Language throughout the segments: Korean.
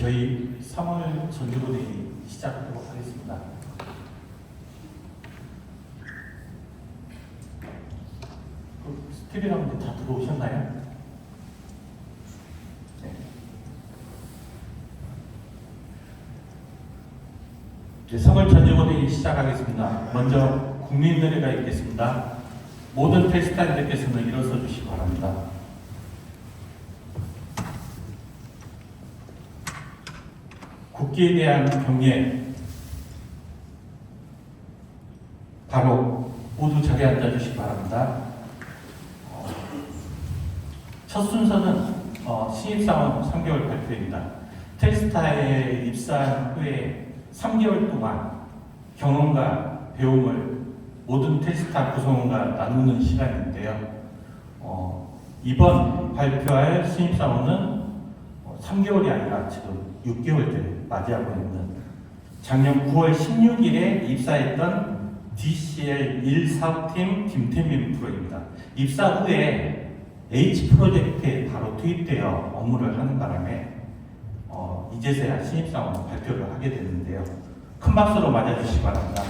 저희 3월 전주부대회 시작하도록 하겠습니다. 스텝이랑 다 들어오셨나요? 네. 3월 전주부대회 시작하겠습니다. 먼저 국민 노래가 있겠습니다. 모든 테스트단들께서는 일어서 주시기 바랍니다. 국기에 대한 경례. 바로 모두 자리에 앉아주시기 바랍니다. 첫 순서는 신입사원 3개월 발표입니다. 텔스타에 입사한 후에 3개월 동안 경험과 배움을 모든 텔스타 구성원과 나누는 시간인데요. 이번 발표할 신입사원은 3개월이 아니라 지금 6개월째 맞이하고 있는 작년 9월 16일에 입사했던 DCL 1사업팀 김태민 프로입니다. 입사 후에 H 프로젝트에 바로 투입되어 업무를 하는 바람에 이제서야 신입사원 발표를 하게 됐는데요. 큰 박수로 맞아주시기 바랍니다.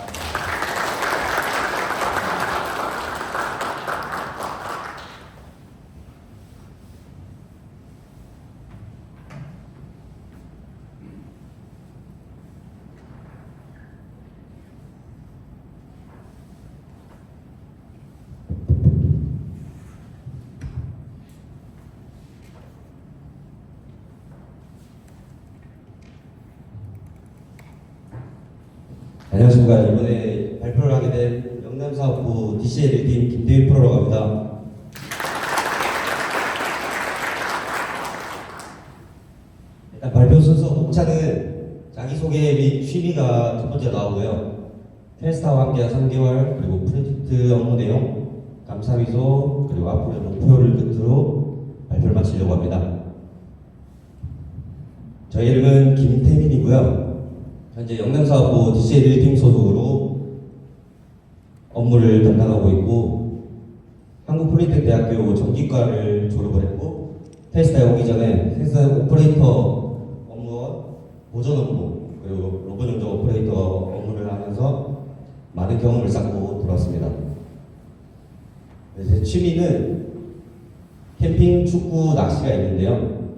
안녕하십니까. 이번에 발표를 하게 된 영남사업부 DCL 1팀 김대휘 프로라고 합니다. 일단 발표 순서 목차는 자기소개 및 취미가 첫 번째 나오고요. 텔스타와 함께한 3개월, 그리고 프로젝트 업무 내용, 감사위소, 그리고 앞으로의 목표를 끝으로 발표를 마치려고 합니다. 저희 이름은 김태민이고요. 현재 영남사업부 DCL 1팀 소속으로 업무를 담당하고 있고, 한국폴리텍대학교 전기과를 졸업을 했고, 텔스타에 오기 전에 텔스타 오퍼레이터 업무와 보전 업무, 그리고 로봇 용접 오퍼레이터 업무를 하면서 많은 경험을 쌓고 들어왔습니다. 제 취미는 캠핑, 축구, 낚시가 있는데요.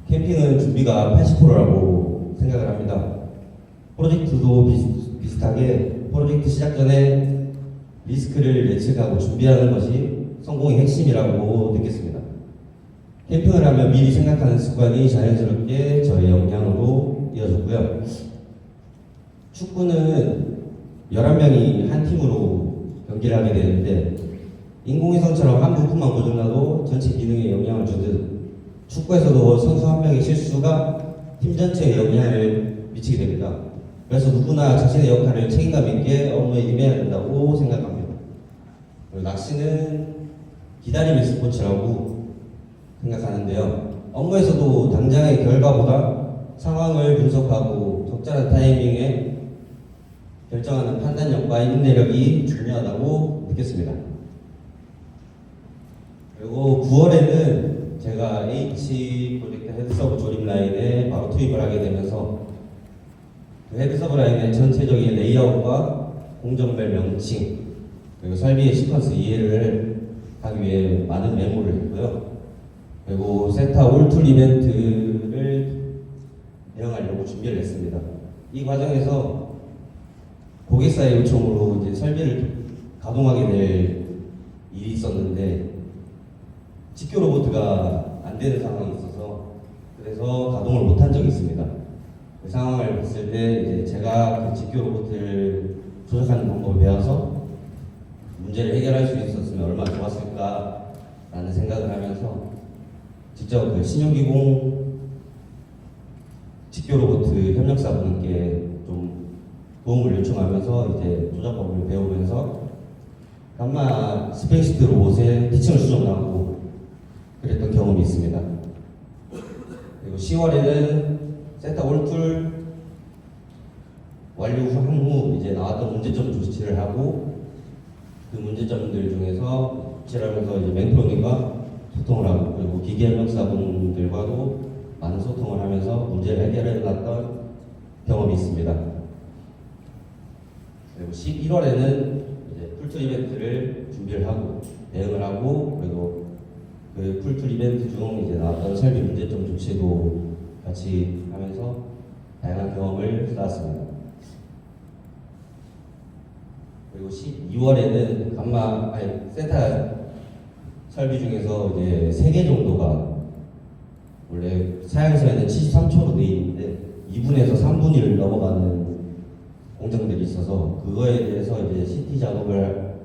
캠핑은 준비가 80%라고 생각을 합니다. 프로젝트도 비슷하게 프로젝트 시작 전에 리스크를 예측하고 준비하는 것이 성공의 핵심이라고 느꼈습니다. 캠핑을 하면 미리 생각하는 습관이 자연스럽게 저의 역량으로 이어졌고요. 축구는 11명이 한 팀으로 경기를 하게 되는데, 인공위성처럼 한 부품만 고장나도 전체 기능에 영향을 주듯 축구에서도 선수 한 명의 실수가 팀 전체에 영향을 미치게 됩니다. 그래서 누구나 자신의 역할을 책임감 있게 업무에 임해야 된다고 생각합니다. 낚시는 기다림의 스포츠라고 생각하는데요. 업무에서도 당장의 결과보다 상황을 분석하고 적절한 타이밍에 결정하는 판단력과 인내력이 중요하다고 느꼈습니다. 그리고 9월에는 제가 H 프로젝트 헤드서브 조립 라인에 바로 투입을 하게 되면서 그 헤드서브 라인의 전체적인 레이아웃과 공정별 명칭, 그리고 설비의 시퀀스 이해를 하기 위해 많은 메모를 했고요. 그리고 세타 올툴 이벤트를 대응하려고 준비를 했습니다. 이 과정에서 고객사의 요청으로 이제 설비를 가동하게 될 일이 있었는데, 직교 로봇가 안 되는 상황이 있어서 그래서 가동을 못한 적이 있습니다. 그 상황을 봤을 때 이제 제가 그 직교 로봇을 조작하는 방법을 배워서 문제를 해결할 수 있었으면 얼마나 좋았을까라는 생각을 하면서 직접 그 신용기공 직교 로봇 협력사분께 좀 도움을 요청하면서 이제 조작법을 배우면서 감마 스페이스트 로봇의 티칭을 수정하고 그랬던 경험이 있습니다. 그리고 10월에는 세타 올툴 완료 후 이제 나왔던 문제점 조치를 하고, 그 문제점들 중에서 조치를 하면서 이제 맹프로님과 소통을 하고, 그리고 기계 협력사분들과도 많은 소통을 하면서 문제를 해결해 놨던 경험이 있습니다. 그리고 11월에는 이제 풀툴 이벤트를 준비를 하고 대응을 하고, 그리고 그 풀툴 이벤트 중 이제 나왔던 설비 문제점 조치도 같이 하면서 다양한 경험을 쌓았습니다. 그리고 12월에는 센터 설비 중에서 이제 3개 정도가 원래 사양서에는 73초로 되어 있는데 2분에서 3분을 넘어가는 공정들이 있어서, 그거에 대해서 이제 CT 작업을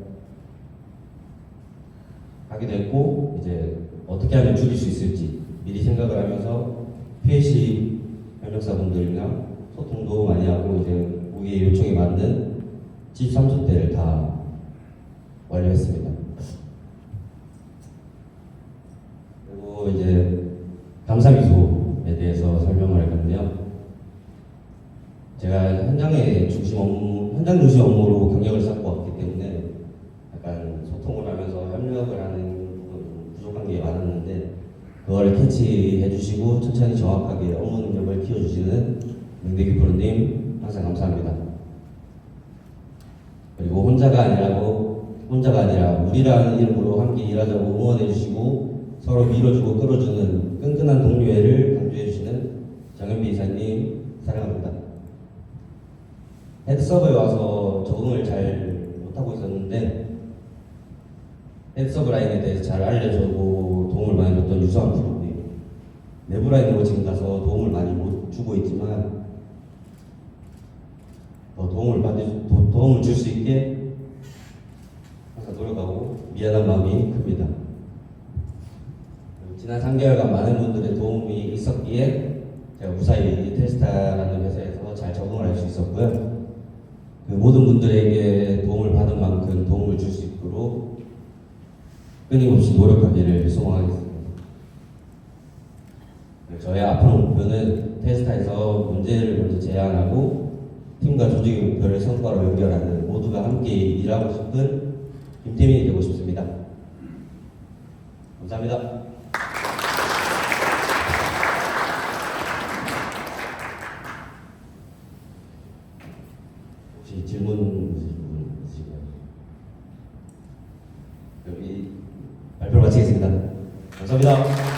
하게 됐고, 이제 어떻게 하면 줄일 수 있을지 미리 생각을 하면서 PLC 협력사분들이랑 소통도 많이 하고, 이제 고객의 요청에 맞는 73초대를 다 완료했습니다. 그리고 이제 감사미소에 대해서 설명을 할 건데요. 제가 현장 중심 업무로 경력을 쌓고 왔기 때문에 약간 소통을 하면서 협력을 하는 부분은 부족한 게 많았는데, 그걸 캐치해 주시고 천천히 정확하게 업무 능력을 키워주시는 명대기 프로님 항상 감사합니다. 그리고 혼자가 아니라 우리라는 이름으로 함께 일하자고 응원해 주시고 서로 밀어주고 끌어주는 끈끈한 동료애를 강조해 주시는 정현미 이사님 사랑합니다. 헤드서버에 와서 적응을 잘 못하고 있었는데, 헤드서버 라인에 대해서 잘 알려주고 도움을 많이 줬던 유수한 프로님, 내부 라인으로 지금 가서 도움을 많이 못 주고 있지만 더 도움을 줄 수 있게 항상 노력하고 미안한 마음이 큽니다. 지난 3개월간 많은 분들의 도움이 있었기에 제가 무사히 텔스타라는 회사에서 잘 적응을 할 수 있었고요. 그 모든 분들에게 도움을 받은 만큼 도움을 줄 수 있도록 끊임없이 노력하기를 소망하겠습니다. 저의 앞으로 목표는 텔스타에서 문제를 먼저 제안하고 팀과 조직의 목표를 성과로 연결하는, 모두가 함께 일하고 싶은 김태민이 되고 싶습니다. 감사합니다. 혹시 질문 있으신가요? 여기 발표를 마치겠습니다. 감사합니다.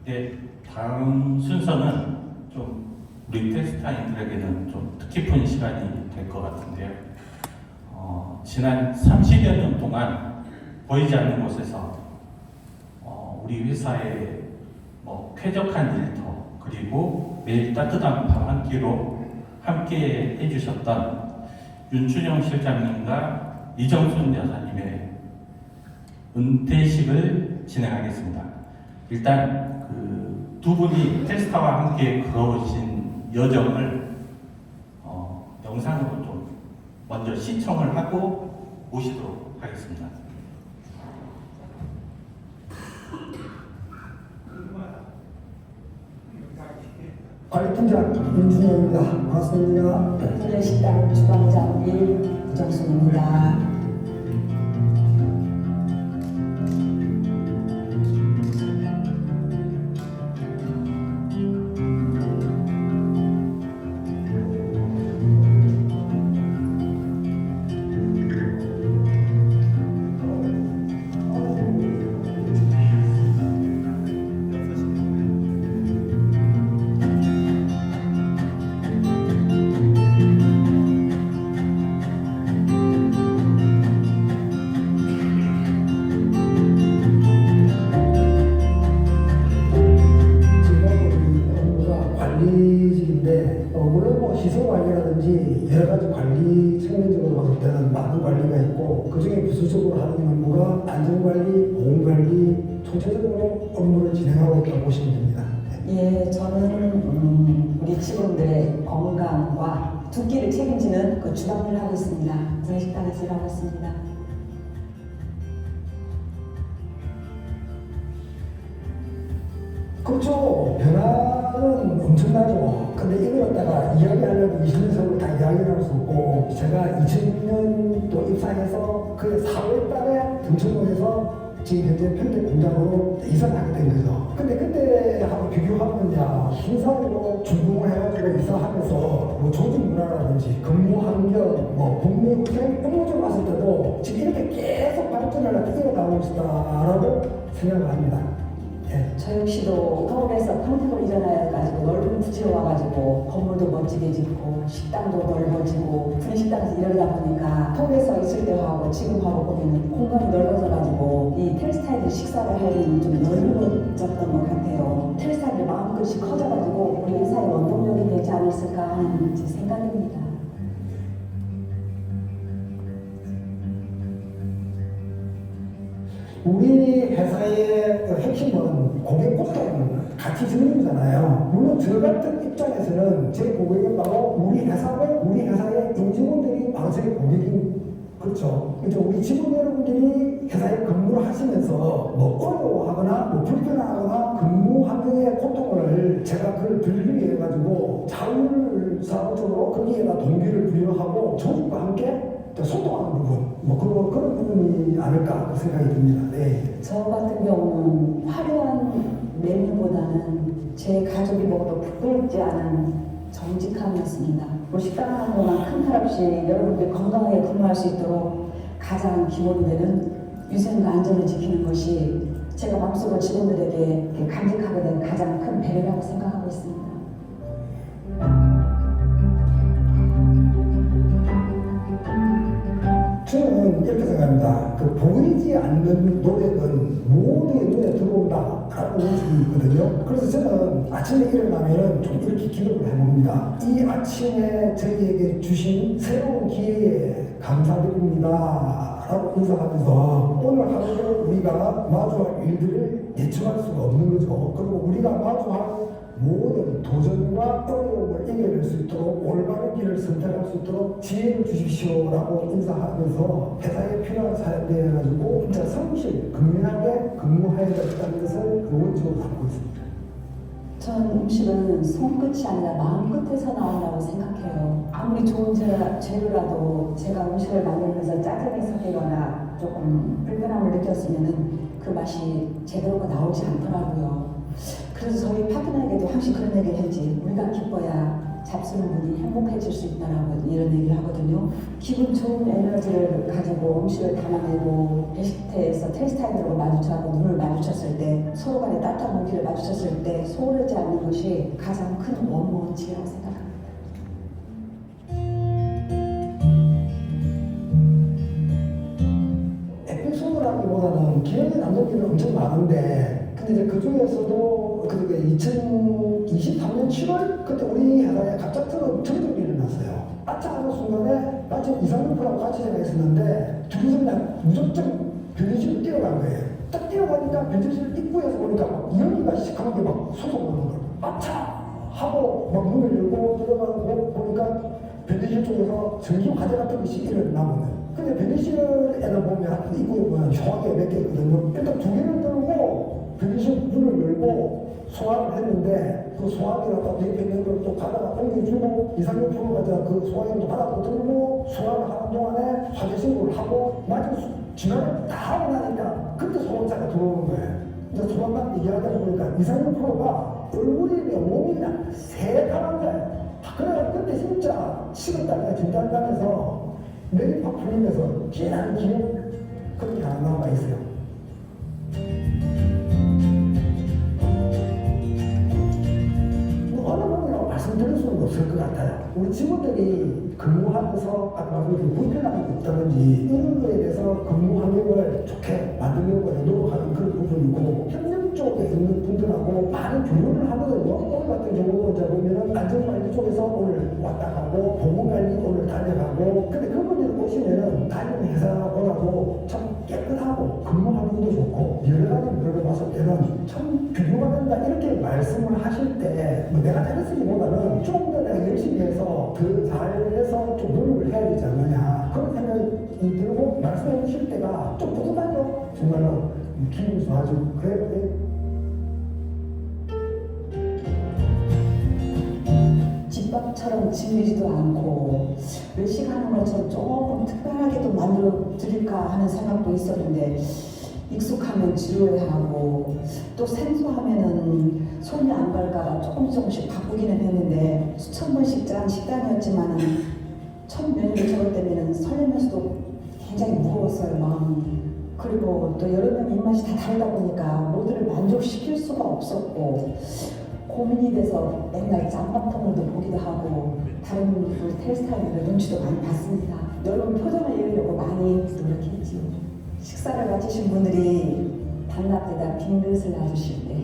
네, 다음 순서는 좀 우리 테스타인들에게는 좀 뜻깊은 시간이 될 것 같은데요. 지난 30여 년 동안 보이지 않는 곳에서 우리 회사의 쾌적한 일터, 그리고 매일 따뜻한 밥 한 끼로 함께 해주셨던 윤춘영 실장님과 이정순 여사님의 은퇴식을 진행하겠습니다. 일단 그 두 분이 테스타와 함께 걸어오신 여정을 영상으로 좀 먼저 시청을 하고 모시도록 하겠습니다. 관리팀장 윤준영입니다. 반갑습니다. 구내식당 주방장 이정순입니다. 물론 시설 관리라든지 여러 가지 관리 측면적으로 봤을 때는 많은 관리가 있고, 그 중에 부수적으로 하는 업무가 안전관리, 보건관리, 총체적으로 업무를 진행하고 있다고 보시면 됩니다. 예, 저는 우리 직원들의 건강과 두 끼를 책임지는 그 주방을 하고 있습니다. 구내식당에서 일하고 있습니다. 그렇죠. 변화는 엄청나죠. 근데 이걸 갖다가 이야기하려면 20년 세월 다 이야기를 할 수 없고, 제가 2000년도 입사해서 그 4월 달에 등촌동에서 지금 현재 평택 공장으로 이사를 하게 된 거죠. 근데 그때하고 비교하면 신사로 준공을 해가지고 이사하면서 뭐 조직 문화라든지 근무 환경, 뭐 복리 후생 이런 걸 봤을 때도 지금 이렇게 계속 발전을 이어나가고 있다라고 생각을 합니다. 예. 저 역시도 서울에서 평택으로 이전해가지고 넓은 부지로 와가지고 건물도 멋지게 짓고 식당도 넓어지고 분식당에서 일하다 보니까 서울에서 있을 때하고 지금하고 보면 공간이 넓어져가지고 이 텔스타일 식사를 할 일이 좀 넓어졌던 것 같아요. 텔스타일이 마음끝이 커져가지고 우리 회사의 원동력이 되지 않았을까 하는 제 생각입니다. 우리 회사의 그 핵심은 고객 고객 가치 증명이잖아요. 물론 저 같은 입장에서는 제 고객은 바로 우리 회사고 우리 회사의 임직원들이 바로 제 고객인 그렇죠. 이제 우리 직원 여러분들이 회사에 근무를 하시면서 뭐 어려워하거나 뭐 불편하거나 근무 환경의 고통을 제가 그걸 들리기 위해 가지고 자율사업적으로 거기에다 동기를 부여하고 조직과 함께 소통하는 부분, 뭐 그런 부분이 아닐까 생각이 듭니다. 네. 저 같은 경우는 화려한 메뉴보다는 제 가족이 먹어도 부끄럽지 않은 정직함이었습니다. 뭐 식당 하는 것만 큰 탈 없이 여러분들이 건강하게 근무할 수 있도록 가장 기본이 되는 위생과 안전을 지키는 것이 제가 마음속으로 직원들에게 이렇게 간직하게 된 가장 큰 배려라고 생각하고 있습니다. 저는 이렇게 생각합니다. 그 보이지 않는 노력은 모두의 눈에 들어온다라는 인식이 있거든요. 그래서 저는 아침에 일어나면 좀 이렇게 기도를 해봅니다. 이 아침에 저희에게 주신 새로운 기회에 감사드립니다. 라고 인사하면서 오늘 하루 우리가 마주할 일들을 예측할 수가 없는 거죠. 그리고 우리가 마주할 모든 도전과 어려움을 이겨낼 수 있도록 올바른 길을 선택할 수 있도록 지혜를 주십시오라고 인사하면서 회사에 필요한 사람들에 가지고 진짜 성실, 근면하게 근무해야겠다는 것을 그 원칙으로 삼고 있습니다. 저는 음식은 손끝이 아니라 마음끝에서 나온다고 생각해요. 아무리 좋은 재료라도 제가 음식을 만들면서 짜증이 섞이거나 조금 불편함을 느꼈으면 그 맛이 제대로가 나오지 않더라고요. 그래서 저희 파트너에게도 항상 그런 얘기를 했지. 우리가 기뻐야 잡수는 분이 행복해질 수 있다라고 이런 얘기를 하거든요. 기분 좋은 에너지를 가지고 음식을 담아내고 게시트에서 텔스타임으로 마주쳐하고 눈을 마주쳤을 때 서로 간에 따뜻한 온기를 마주쳤을 때 소홀하지 않는 것이 가장 큰 원칙이라고 생각합니다. 에피소드라기보다는 기억에 남는 일은 엄청 많은데 근데 이제 그 중에서도 그 2023년 7월 그때 우리 회사에 갑작스러운 정전이 일어났어요. 아차 하는 순간에 마치 이상민프라고 같이 제가 있었는데 둘이서 그냥 무조건 변전실을 뛰어간 거예요. 딱 뛰어가니까 변전실 입구에서 보니까 막 연기가 시커멓게 막 솟아오르는 거예요. 아차 하고 막 문을 열고 들어가고 보니까 변전실 쪽에서 전기 화재 같은 것이 일어나는 거예요. 근데 변전실에다 보면 입구에 보면 조각이 몇 개 있거든요. 일단 두 개를 들고 변전실 문을 열고 소화를 했는데 그 소화기를 갖다 옆에 있는 걸 또 가다가 옮겨주고 이상민 프로가 그 소화기를 또 받아 또 들고 소화를 하는 동안에 화재 신고를 하고 마지막 진화를 다 하고 나니까 그때 소방차가 들어오는 거예요. 이제 소방관 이야기하다 보니까 이상민 프로가 얼굴이며 몸이 그냥 새까만 거예요. 그래서 그때 진짜 식은땀이 진단당해서 맥이 팍 풀리면서 진한 기억 그런 게 하나 남아 있어요. 어느 부분이라고 말씀드릴 수는 없을 것 같아요. 우리 직원들이 근무하면서 아까 말씀드린 불편함이 없다든지 이런 거에 대해서 근무 환경을 좋게 만들려고 노력하는 그런 부분이고 협력 쪽에 있는 분들하고 많은 교류를 하거든요. 오늘 같은 경우는 이제 보면은 안전관리 쪽에서 오늘 왔다 가고 보건관리 오늘 다녀가고 근데 그분들이 오시면은 다른 회사보다도 참 깨끗하고 근무 환경도 좋고 여러 가지 면을 봤을 때는 참 비교가 된다 이렇게 말씀을 하실 때뭐 내가 잘했으기보다는 좀 더 내가 열심히 해서 더 잘해서 좀 노력을 해야 되지 않느냐 그런 생각이 들고 말씀해 주실 때가 좀 뿌듯하죠. 정말로 기분이 좋아지고 그래요. 것처럼 질리지도 않고 외식하는 것처럼 조금 특별하게도 만들어 드릴까 하는 생각도 있었는데 익숙하면 지루해하고 또 생소하면은 손이 안 갈까봐 조금씩 바꾸기는 했는데 수천 번씩 짠 식단이었지만은 첫 메뉴를 적을 때는 설레면서도 굉장히 무거웠어요, 마음이. 그리고 또 여러 명 입맛이 다 다르다 보니까 모두를 만족시킬 수가 없었고 고민이 돼서 맨날 짬밥통을도 보기도 하고 다른 우리 텔스타일들 눈치도 많이 봤습니다. 여러분 표정을 이으려고 많이 노력했지요. 식사를 마치신 분들이 반납되다 빈 그릇을 놔주실 때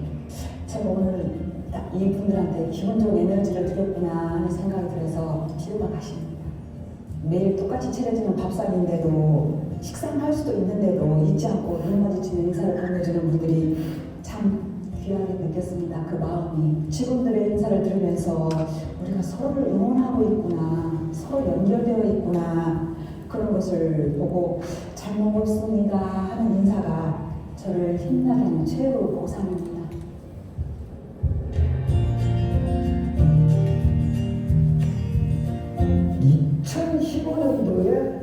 제가 오늘 딱 이분들한테 기분 좋은 에너지를 드렸구나 하는 생각이 들어서 피로가 가십니다. 매일 똑같이 차려지는 밥상인데도 식상할 수도 있는데도 잊지 않고 눈마주치는 인사를 건네주는 분들이 참 귀하게 느꼈습니다. 그 마음이 직원들의 인사를 들으면서 우리가 서로를 응원하고 있구나, 서로 연결되어 있구나 그런 것을 보고 잘 먹었습니다 하는 인사가 저를 힘나게 하는 최고의 보상입니다.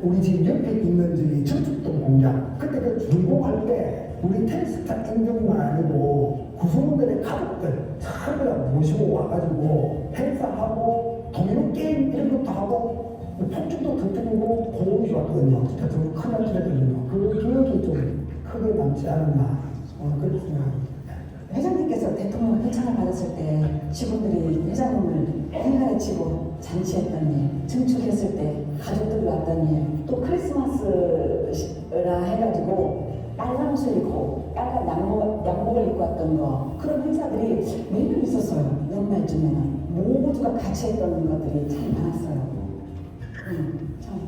우리 집 옆에 있는 저기 저축동 공장 그때 그 준공할 때 우리 텔스타 인정만 아니고 구성원들의 가족들 전부 다 모시고 와가지고 행사하고 도미노 게임 이런 것도 하고 폭죽도 터뜨리고 고음이 좋았거든요. 대통령 큰 날짜거든요. 그 기억이 좀 크게 남지 않았나 그렇게 생각합니다. 회장님께서 대통령 회창을 받았을 때 직원들이 회장님을 행가에 치고 잔치했던 일, 증축했을 때 가족들이 왔던 일, 또 크리스마스라 해가지고 빨간 옷을 입고 빨간 양복을 입고 왔던 거 그런 행사들이 매일 있었어요. 연말쯤에는 모두가 같이 했던 것들이 참 많았어요. 참.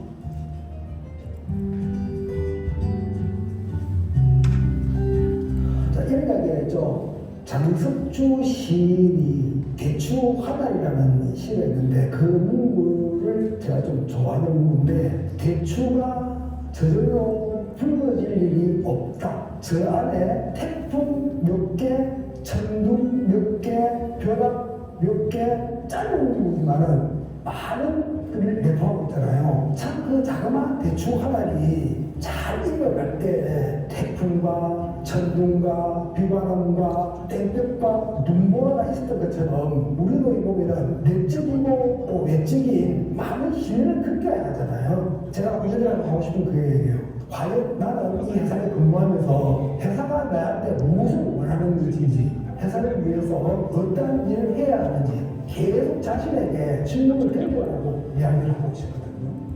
자, 이런 이야기 했죠. 장석주 시인이 대추 화단이라는 시가 있는데 그 문구를 제가 좀 좋아하는 문구인데 대추가 저절로 붉어질 일이 없다. 저 안에 태풍 몇 개, 천둥 몇 개, 벼락 몇 개, 짧은 문구지만은 많은 글을 내포하고 있잖아요. 참 그 자그마한 대추 화단이 잘 익어갈 때 태풍과 천둥과 비바람과 땡볕과 눈보라가 있었던 것처럼 우리도 이 보면은 내적이고 또 외적인 많은 희열을 느껴야 하잖아요. 제가 구체적으로 하고 싶은 그 얘기예요. 과연 나는 이 회사에 근무하면서 회사가 나한테 무엇을 원하는 것인지 회사를 위해서 어떤 일을 해야 하는지 계속 자신에게 질문을 던져라고 이야기를 하고 싶거든요.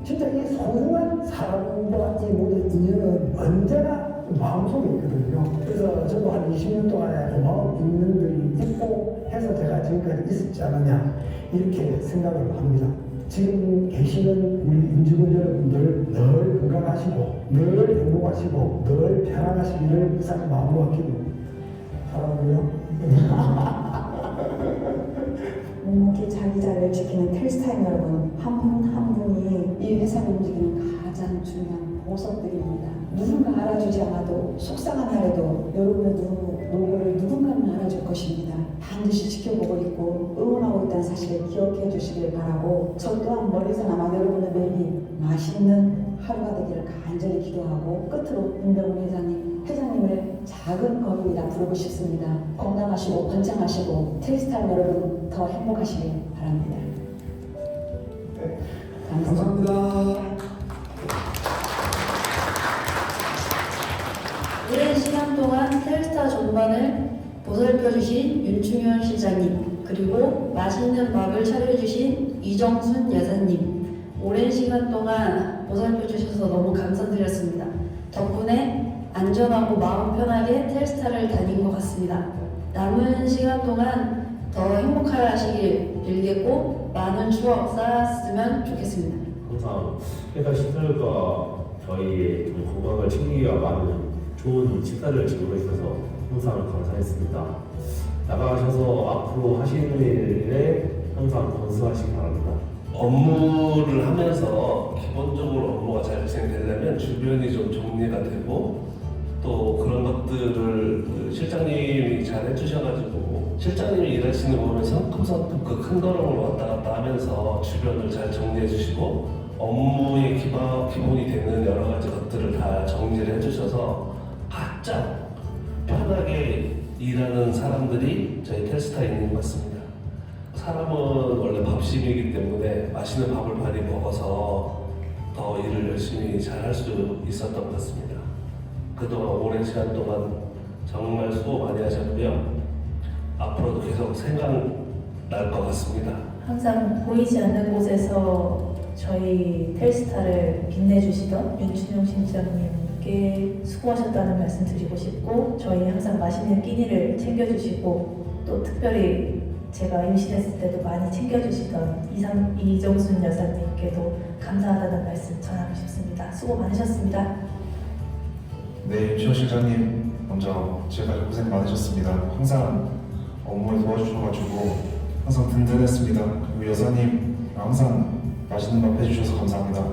진짜 이 소중한 사람과 이 모든 인연은 언제나 마음속에 있거든요. 그래서 저도 한 20년 동안에 고마운 인연들이 있고 해서 제가 지금까지 있었지 않느냐 이렇게 생각을 합니다. 지금 계시는 우리 임직원 여러분들 늘 건강하시고 늘 행복하시고 늘 편안하시기를 이상 마음으로 기도 바라고요. 묵묵히 자기 자리를 지키는 텔스타인 여러분 한 분 한 분이 이 회사를 움직이는 가장 중요한 보석들입니다. 누군가 알아주지 않아도 속상한 날에도 여러분의 노고를 누군가는 알아줄 것입니다. 반드시 지켜보고 있고 응원하고 있다는 사실을 기억해 주시길 바라고 저 또한 멀리서나마 여러분의 매일이 맛있는 하루가 되기를 간절히 기도하고 끝으로 임병훈 회장님을 작은 거름이라 부르고 싶습니다. 건강하시고 번창하시고 텔스타인 여러분 더 행복하시길 바랍니다. 감사합니다. 오랜 시간 동안 텔스타 전반을 보살펴주신 윤충현 실장님, 그리고 맛있는 밥을 차려주신 이정순 여사님, 오랜 시간 동안 보살펴주셔서 너무 감사드렸습니다. 덕분에 안전하고 마음 편하게 텔스타를 다닌 것 같습니다. 남은 시간 동안 더 행복하시길 빌겠고 많은 추억 쌓았으면 좋겠습니다. 항상 회사 시설과 저희의 좀 건강을 챙기기가 많은 좋은 식사를 제공해 주셔서 항상 감사했습니다. 나가셔서 앞으로 하시는 일에 항상 건수하시기 바랍니다. 업무를 하면서 기본적으로 업무가 잘 진행되려면 주변이 좀 정리가 되고 또 그런 것들을 그 실장님이 잘 해주셔가지고 실장님이 일하시는 거 보면 성큼성큼 그 큰 걸음을 왔다 갔다 하면서 주변을 잘 정리해 주시고 업무의 기본이 되는 여러 가지 것들을 다 정리를 해주셔서 가장 편하게 일하는 사람들이 저희 텔스타에 있는 것 같습니다. 사람은 원래 밥심이기 때문에 맛있는 밥을 많이 먹어서 더 일을 열심히 잘 할 수 있었던 것 같습니다. 그동안 오랜 시간 동안 정말 수고 많이 하셨고요. 앞으로도 계속 생각날 것 같습니다. 항상 보이지 않는 곳에서 저희 텔스타를 빛내주시던 윤춘영 실장님께 수고하셨다는 말씀 드리고 싶고, 저희 항상 맛있는 끼니를 챙겨주시고, 또 특별히 제가 임신했을 때도 많이 챙겨주시던 이정순 여사님께도 감사하다는 말씀 전하고 싶습니다. 수고 많으셨습니다. 네, 윤춘영 실장님 먼저 지금까지 고생 많으셨습니다. 항상 업무에 도와주셔가지고 항상 든든했습니다. 그리고 여사님 항상 맛있는 밥 해주셔서 감사합니다.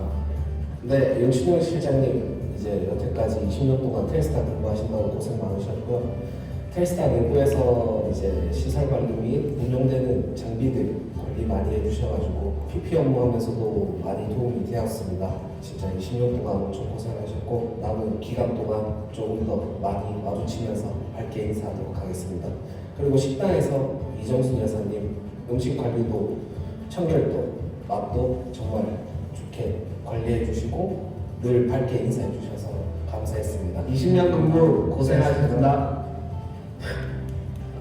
네, 윤춘영 실장님 이제 여태까지 20년 동안 텔스타 근무하신다고 고생 많으셨고요. 텔스타 내부에서 이제 시설 관리 및 운영되는 장비들 관리 많이 해주셔가지고 PP 업무하면서도 많이 도움이 되었습니다. 진짜 20년 동안 엄청 고생하셨고 남은 기간 동안 조금 더 많이 마주치면서 밝게 인사하도록 하겠습니다. 그리고 식당에서 이정순 여사님 음식 관리도 청결도 맛도 정말 좋게 관리해 주시고 늘 밝게 인사해 주셔서 감사했습니다. 20년 근무 고생하셨습니다.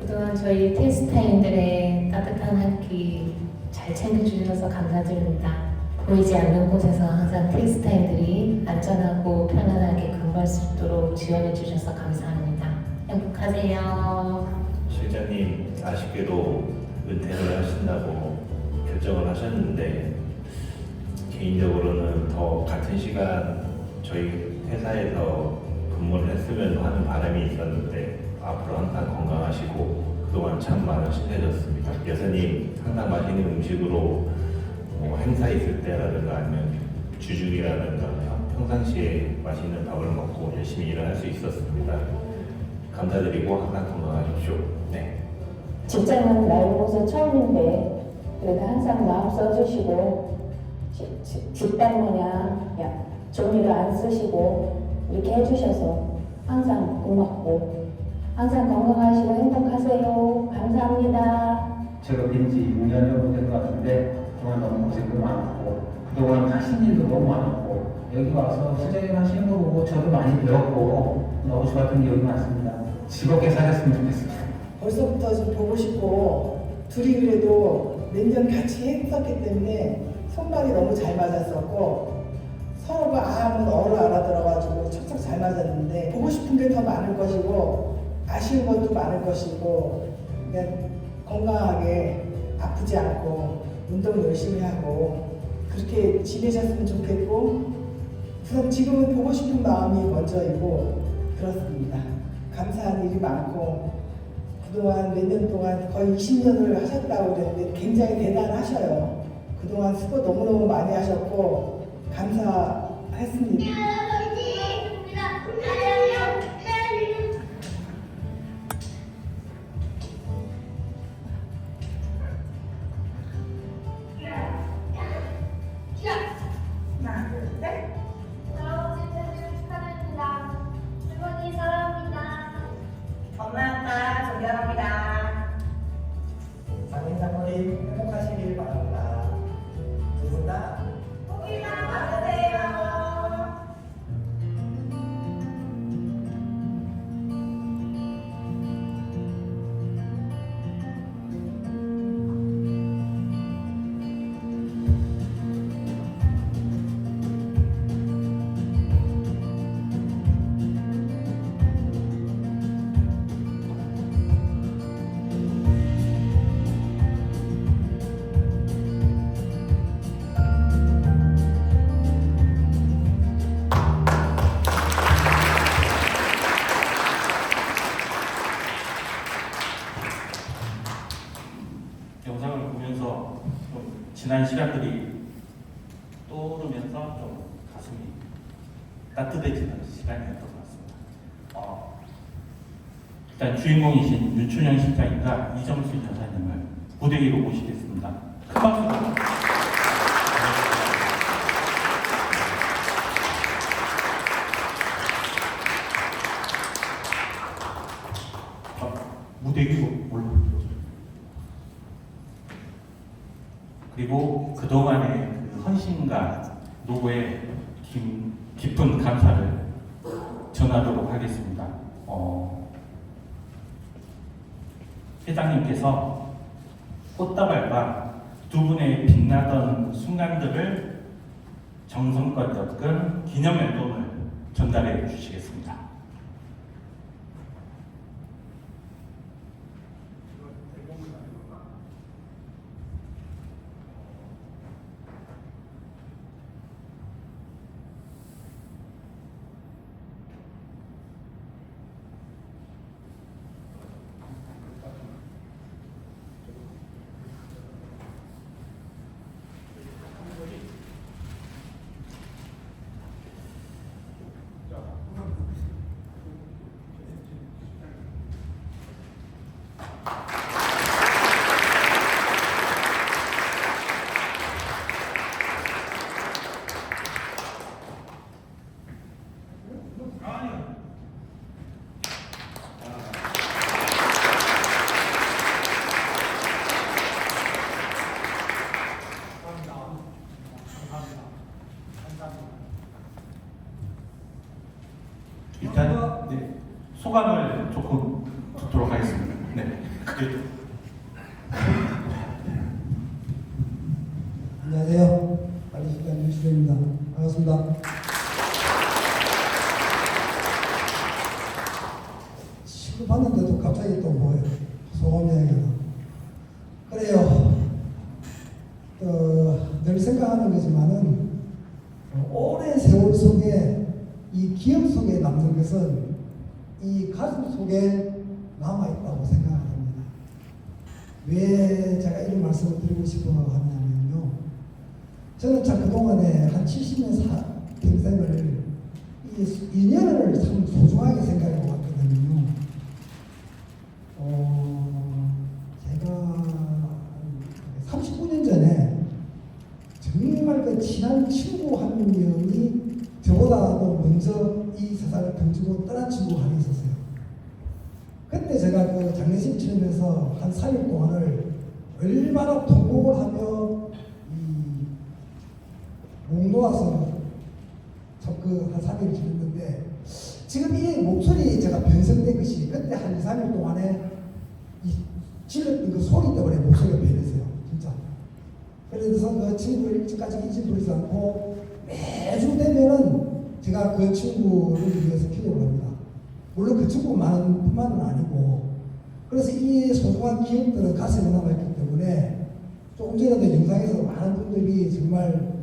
그동안 저희 텔스타인들의 따뜻한 한 끼 잘 챙겨주셔서 감사드립니다. 보이지 않는 곳에서 항상 텔스타인들이 안전하고 편안하게 근무할 수 있도록 지원해 주셔서 감사합니다. 행복하세요. 실장님 아쉽게도 은퇴를 하신다고 결정을 하셨는데 개인적으로는 더 같은 시간 저희 회사에서 근무를 했으면 하는 바람이 있었는데 앞으로 항상 건강하시고 그동안 참 많은 친해졌습니다. 여사님 항상 맛있는 음식으로 행사 있을 때라든가 아니면 주중이라든가 평상시에 맛있는 밥을 먹고 열심히 일을 할 수 있었습니다. 감사드리고 항상 건강하십시오. 네. 직장은 나이로서 처음인데 그래도 항상 마음 써주시고 집단 모양 종이를 안 쓰시고 이렇게 해주셔서 항상 고맙고 항상 건강하시고 행복하세요. 감사합니다. 제가 뵌지 6년 정도 된 것 같은데 그동안 너무 고생도 많았고 그동안 하신 일도 너무 많았고 여기 와서 실장님 하시는 거 보고 저도 많이 배웠고 너무 좋았던 기억이 많습니다. 즐겁게 살았으면 좋겠습니다. 벌써부터 좀 보고 싶고 둘이 그래도 몇 년 같이 했었기 때문에 손발이 너무 잘 맞았었고 서로가 하면 어를 알아들어가지고 척척 잘 맞았는데 보고 싶은 게 더 많을 것이고 아쉬운 것도 많을 것이고 그냥 건강하게 아프지 않고 운동 열심히 하고 그렇게 지내셨으면 좋겠고 우선 지금은 보고 싶은 마음이 먼저이고 그렇습니다. 감사한 일이 많고 그동안 몇 년 동안 거의 20년을 하셨다고 그랬는데 굉장히 대단하셔요. 그동안 수고 너무너무 많이 하셨고 감사했습니다. 하나, 둘, 셋. 축하드립니다. 할머니 사랑합니다. 엄마 아빠 존경합니다. 장인 장모님 행복하시길 바랍니다. 두 분 다 복이 많으세요. 영상을 보면서 좀 지난 시간들이 떠오르면서 좀 가슴이 따뜻해지는 시간이었던 것 같습니다. 일단 주인공이신 윤춘영 실장님과 이정순 여사님을 무대 위로 모시겠습니다. 큰 박수. 시민과 노고에 깊은 감사를 전하도록 하겠습니다. 회장님께서 꽃다발과 두 분의 빛나던 순간들을 정성껏 엮은 기념 앨범을 전달해 주시겠습니다. 일단 소감을 조금 듣도록 하겠습니다. 네. 안녕하세요. 관리실장 윤시대입니다. 반갑습니다. 시급 받는데도 갑자기 또 뭐예요? 소감 이야기가. 그래요. 늘 생각하는 거지만은 오랜 세월 속에 이 기억 속에 남는 것은 이 가슴 속에 남아있다고 생각합니다. 왜 제가 이런 말씀을 드리고 싶어 하냐면요. 저는 참 그동안에 한 70년 평생을 이 인연을 참 소중하게 생각해 왔거든요. 제가 39년 전에 정말 그 친한 친구 한 명이 저보다도 먼저 이 세상을 던지고 떠난 친구가 하나 있었어요. 그때 제가 그 장례식 치르면서 한 3일 동안을 얼마나 통곡을 하며 목 놓아서 한 3일 지냈는데 지금 이 목소리 제가 변성된 것이 그때 한 2, 3일 동안에 질렀던 그 소리 때문에 목소리가 변했어요. 진짜. 그래서 그 친구를 일찍까지 잊어버리지 않고 매주 되면은 제가 그 친구를 위해서 기도를 합니다. 물론 그 친구만뿐만은 아니고 그래서 이 소중한 기억들은 가슴에 남아있기 때문에 조금 전에도 영상에서 많은 분들이 정말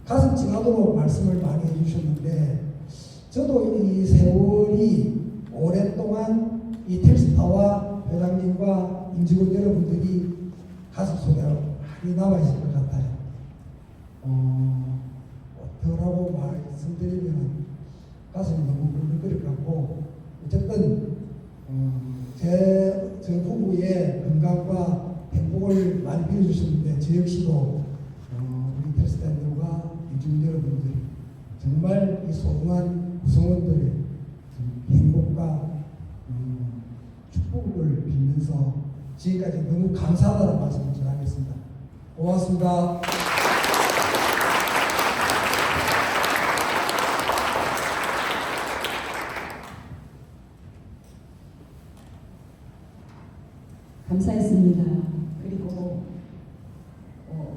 가슴 찡하도록 말씀을 많이 해주셨는데 저도 이 세월이 오랫동안 이 텔스타와 회장님과 임직원 여러분들이 가슴 속에 많이 남아있을 것 같아요. 어떠라고 말씀드리면 가슴이 너무 울컥거릴 것 같고 어쨌든 제 부부의 건강과 행복을 많이 빌어주셨는데 저 역시도 우리 텔스타인들과 임직원 여러분들 정말 이 소중한 구성원들의 행복과 축복을 빌면서 지금까지 너무 감사하다는 말씀을 전하겠습니다. 고맙습니다. 감사했습니다. 그리고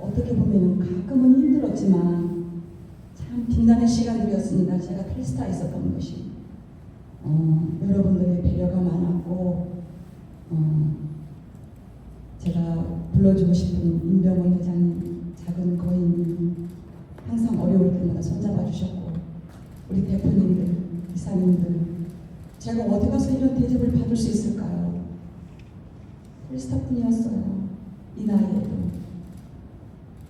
어떻게 보면 가끔은 힘들었지만 참 빛나는 시간들이었습니다. 제가 텔스타에 있었던 것이 여러분들의 배려가 많았고 제가 불러주고 싶은 임병원 회장님, 작은 거인님 항상 어려울 때마다 손잡아 주셨고 우리 대표님들, 이사님들 제가 어디 가서 이런 대접을 받을 수 있을까요? 텔스타뿐이었어요. 이 나이에도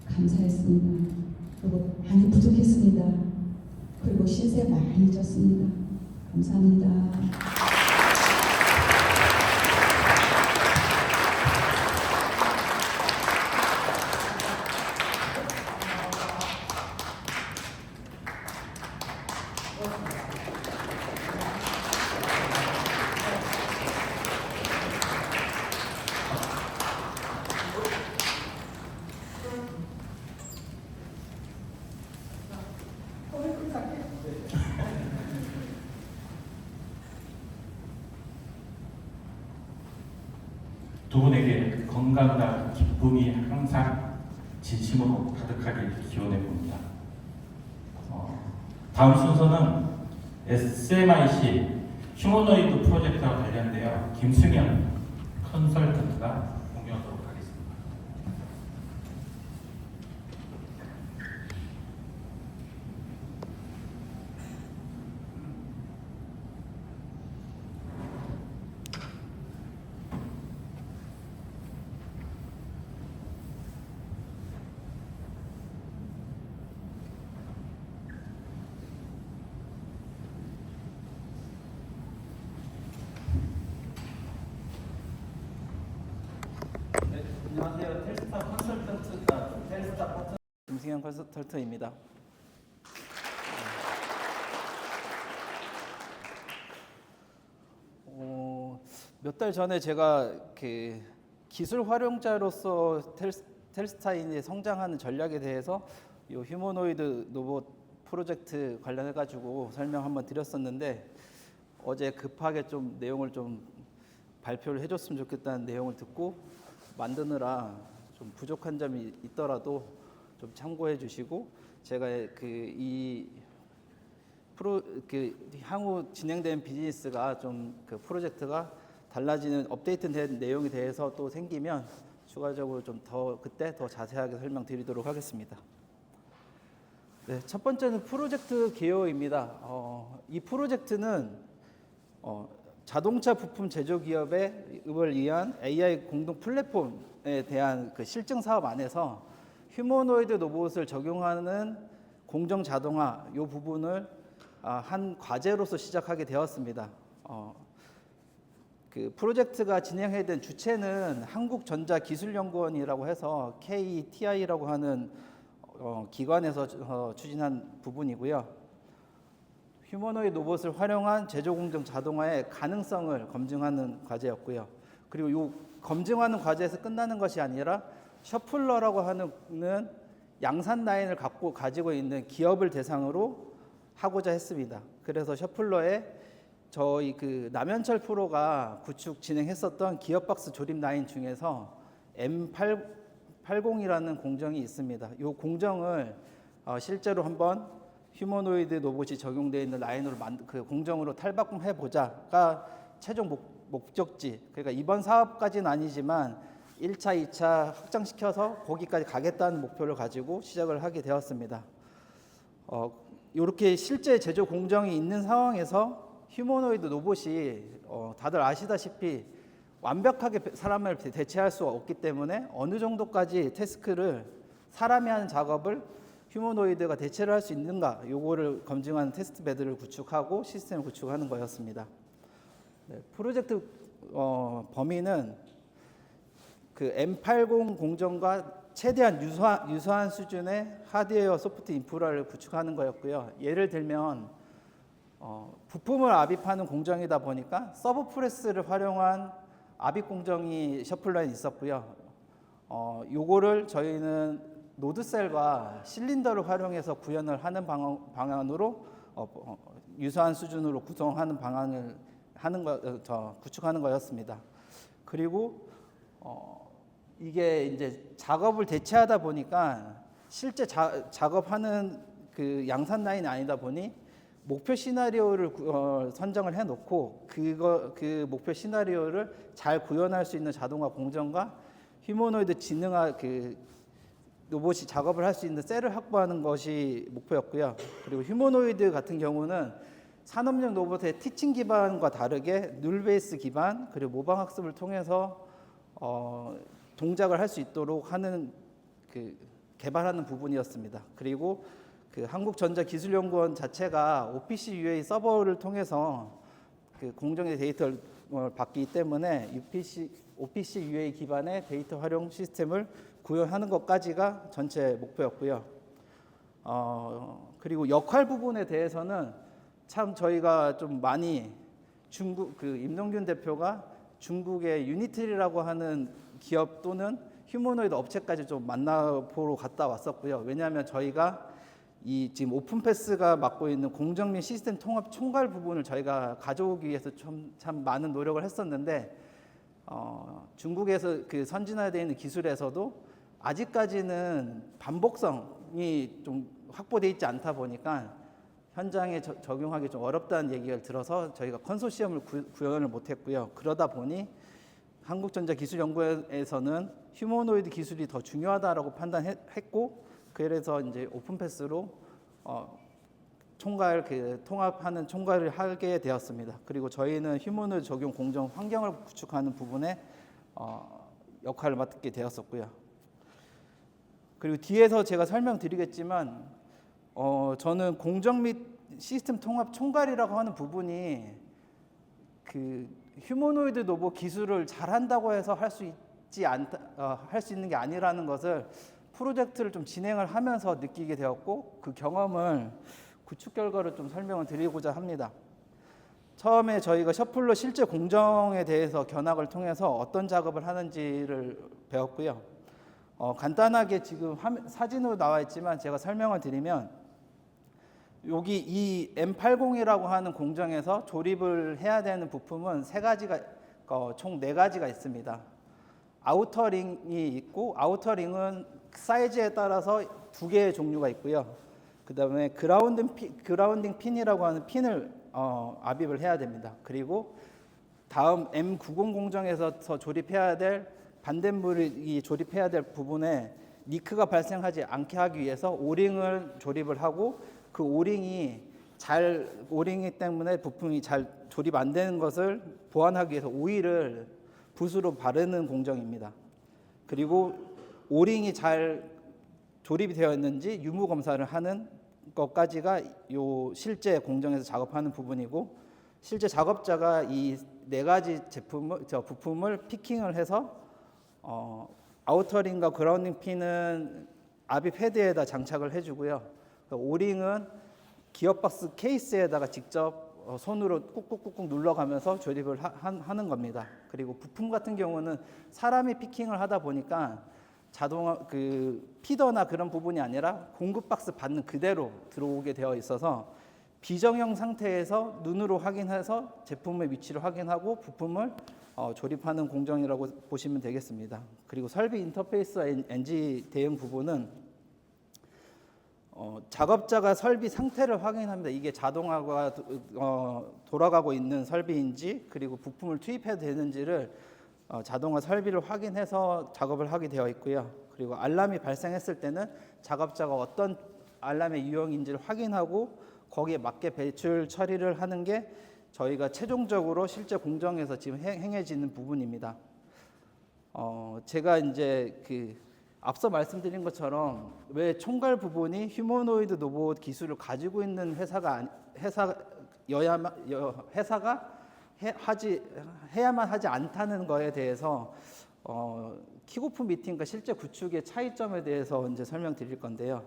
감사했습니다. 그리고 많이 부족했습니다. 그리고 신세 많이 졌습니다. 감사합니다. 두 분에게 건강과 기쁨이 항상 진심으로 가득하게 기원해 봅니다. 다음 순서는 SMIC 휴머노이드 프로젝트와 관련되어 김승현 컨설턴트가 공유하도록 하겠습니다. 안녕하세요. 텔스타 파트 김승현 컨설턴트입니다. 몇 달 전에 제가 그 기술 활용자로서 텔스타인이 성장하는 전략에 대해서 이 휴머노이드 로봇 프로젝트 관련해 가지고 설명 한번 드렸었는데 어제 급하게 좀 내용을 좀 발표를 해줬으면 좋겠다는 내용을 듣고 만드느라 좀 부족한 점이 있더라도 좀 참고해 주시고 제가 향후 진행된 비즈니스가 좀 그 프로젝트가 달라지는 업데이트된 내용에 대해서 또 생기면 추가적으로 좀 그때 더 자세하게 설명드리도록 하겠습니다. 네, 첫 번째는 프로젝트 개요입니다. 이 프로젝트는 자동차 부품 제조 기업을 위한 AI 공동 플랫폼에 대한 그 실증 사업 안에서 휴머노이드 로봇을 적용하는 공정 자동화 이 부분을 한 과제로서 시작하게 되었습니다. 그 프로젝트가 진행된 주체는 한국전자기술연구원이라고 해서 KTI라고 하는 기관에서 추진한 부분이고요. 휴머노이드 로봇을 활용한 제조 공정 자동화의 가능성을 검증하는 과제였고요. 그리고 이 검증하는 과제에서 끝나는 것이 아니라 셔플러라고 하는 양산 라인을 가지고 있는 기업을 대상으로 하고자 했습니다. 그래서 셔플러에 저희 그 남현철 프로가 구축 진행했었던 기업박스 조립 라인 중에서 M80이라는 공정이 있습니다. 이 공정을 실제로 한번 휴머노이드 로봇이 적용되어 있는 라인으로 그 공정으로 탈바꿈해 보자가 최종 목적지. 그러니까 이번 사업까지는 아니지만 1차, 2차 확장시켜서 거기까지 가겠다는 목표를 가지고 시작을 하게 되었습니다. 이렇게 실제 제조 공정이 있는 상황에서 휴머노이드 로봇이 다들 아시다시피 완벽하게 사람을 대체할 수 없기 때문에 어느 정도까지 태스크를 사람이 하는 작업을 휴머노이드가 대체를 할 수 있는가 요거를 검증하는 테스트 베드를 구축하고 시스템을 구축하는 거였습니다. 네, 프로젝트 범위는 그 M80 공정과 최대한 유사한 수준의 하드웨어 소프트 인프라를 구축하는 거였고요. 예를 들면 부품을 압입하는 공정이다 보니까 서브 프레스를 활용한 압입 공정이 셔플러에 있었고요. 요거를 저희는 노드셀과 실린더를 활용해서 구현을 하는 방안으로 유사한 수준으로 구성하는 방안을 구축하는 거였습니다. 그리고 이게 이제 작업을 대체하다 보니까 실제 작업하는 그 양산 라인이 아니다 보니 목표 시나리오를 선정을 해놓고 그 목표 시나리오를 잘 구현할 수 있는 자동화 공정과 휴머노이드 지능화 그 로봇이 작업을 할 수 있는 셀을 확보하는 것이 목표였고요. 그리고 휴머노이드 같은 경우는 산업용 로봇의 티칭 기반과 다르게 룰 베이스 기반 그리고 모방 학습을 통해서 동작을 할 수 있도록 하는 그 개발하는 부분이었습니다. 그리고 그 한국전자기술연구원 자체가 OPC UA 서버를 통해서 그 공정의 데이터를 받기 때문에 OPC UA 기반의 데이터 활용 시스템을 구현하는 것까지가 전체 목표였고요. 그리고 역할 부분에 대해서는 참 저희가 좀 많이 중국 그 임동균 대표가 중국의 유니트리라고 하는 기업 또는 휴머노이드 업체까지 좀 만나보러 갔다 왔었고요. 왜냐하면 저희가 이 지금 오픈패스가 맡고 있는 공정 및 시스템 통합 총괄 부분을 저희가 가져오기 위해서 참 많은 노력을 했었는데 중국에서 그 선진화되어 있는 기술에서도 아직까지는 반복성이 좀 확보되어 있지 않다 보니까 현장에 적용하기 좀 어렵다는 얘기를 들어서 저희가 컨소시엄을 구현을 못했고요. 그러다 보니 한국전자기술연구원에서는 휴머노이드 기술이 더 중요하다라고 판단했고, 그래서 이제 오픈패스로 통합하는 총괄을 하게 되었습니다. 그리고 저희는 휴머노이드 적용 공정 환경을 구축하는 부분에 역할을 맡게 되었었고요. 그리고 뒤에서 제가 설명드리겠지만 저는 공정 및 시스템 통합 총괄이라고 하는 부분이 그 휴머노이드 로봇 기술을 잘한다고 해서 할 수 있는 게 아니라는 것을 프로젝트를 좀 진행을 하면서 느끼게 되었고, 그 경험을 구축 결과를 좀 설명을 드리고자 합니다. 처음에 저희가 셔플러 실제 공정에 대해서 견학을 통해서 어떤 작업을 하는지를 배웠고요. 간단하게 지금 사진으로 나와 있지만 제가 설명을 드리면, 여기 이 M80이라고 하는 공정에서 조립을 해야 되는 부품은 총 4가지가 있습니다. 아우터링이 있고, 아우터링은 사이즈에 따라서 2개의 종류가 있고요. 그 다음에 그라운딩 핀이라고 하는 핀을 압입을 해야 됩니다. 그리고 다음 M90 공정에서 조립해야 될 반대물이 조립해야 될 부분에 리크가 발생하지 않게 하기 위해서 오링을 조립을 하고, 그 오링이 때문에 부품이 잘 조립 안 되는 것을 보완하기 위해서 오일을 붓으로 바르는 공정입니다. 그리고 오링이 잘 조립이 되어 있는지 유무 검사를 하는 것까지가 요 실제 공정에서 작업하는 부분이고, 실제 작업자가 이 4가지 부품을 피킹을 해서 아우터링과 그라운딩 핀은 압입 헤드에다 장착을 해주고요. 오링은 기어박스 케이스에다가 직접 손으로 꾹꾹꾹꾹 눌러가면서 조립을 하는 겁니다. 그리고 부품 같은 경우는 사람이 피킹을 하다 보니까 피더나 그런 부분이 아니라 공급 박스 받는 그대로 들어오게 되어 있어서 비정형 상태에서 눈으로 확인해서 제품의 위치를 확인하고 부품을 조립하는 공정이라고 보시면 되겠습니다. 그리고 설비 인터페이스와 NG 대응 부분은 작업자가 설비 상태를 확인합니다. 이게 자동화가 돌아가고 있는 설비인지, 그리고 부품을 투입해도 되는지를 자동화 설비를 확인해서 작업을 하게 되어 있고요. 그리고 알람이 발생했을 때는 작업자가 어떤 알람의 유형인지를 확인하고 거기에 맞게 배출 처리를 하는 게 저희가 최종적으로 실제 공정에서 지금 행해지는 부분입니다. 제가 이제 앞서 말씀드린 것처럼 왜 총괄 부분이 휴머노이드 로봇 기술을 가지고 있는 회사가 해야만 하지 않다는 거에 대해서 킥오프 미팅과 실제 구축의 차이점에 대해서 이제 설명드릴 건데요.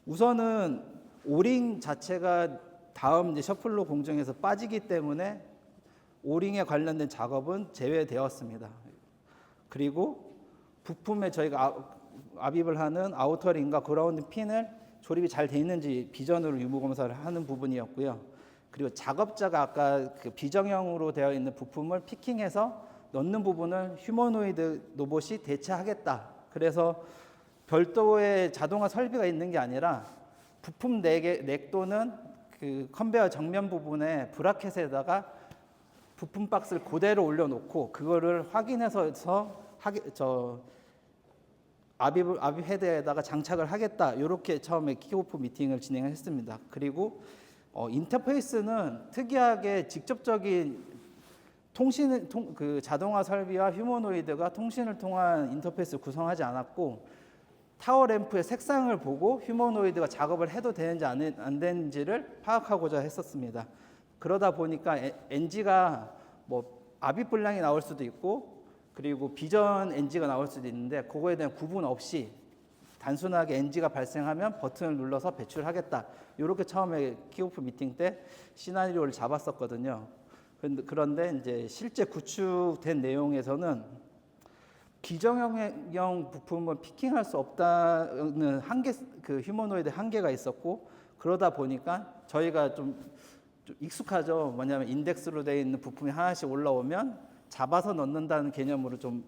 우선은 오링 자체가 다음 이제 셔플러 공정에서 빠지기 때문에 오링에 관련된 작업은 제외되었습니다. 그리고 부품에 저희가 압입을 하는 아우터링과 그라운드 핀을 조립이 잘 돼 있는지 비전으로 유무 검사를 하는 부분이었고요. 그리고 작업자가 아까 비정형으로 되어 있는 부품을 피킹해서 넣는 부분을 휴머노이드 로봇이 대체하겠다. 그래서 별도의 자동화 설비가 있는 게 아니라 부품 넥도는 컨베어 정면 부분에 브라켓에다가 부품 박스를 그대로 올려놓고 그거를 확인해서 압입 헤드에다가 장착을 하겠다. 이렇게 처음에 킥오프 미팅을 진행했습니다. 그리고 인터페이스는 특이하게 직접적인 자동화 설비와 휴머노이드가 통신을 통한 인터페이스를 구성하지 않았고, 타워 램프의 색상을 보고 휴머노이드가 작업을 해도 되는지 안 되는지를 파악하고자 했었습니다. 그러다 보니까 NG가 압입 불량이 나올 수도 있고, 그리고 비전 NG가 나올 수도 있는데 그거에 대한 구분 없이 단순하게 NG가 발생하면 버튼을 눌러서 배출하겠다. 이렇게 처음에 킥오프 미팅 때 시나리오를 잡았었거든요. 그런데 이제 실제 구축된 내용에서는 비정형 부품은 피킹할 수 없다는 휴머노이드 한계가 있었고, 그러다 보니까 저희가 좀 익숙하죠. 뭐냐면 인덱스로 되어 있는 부품이 하나씩 올라오면 잡아서 넣는다는 개념으로 좀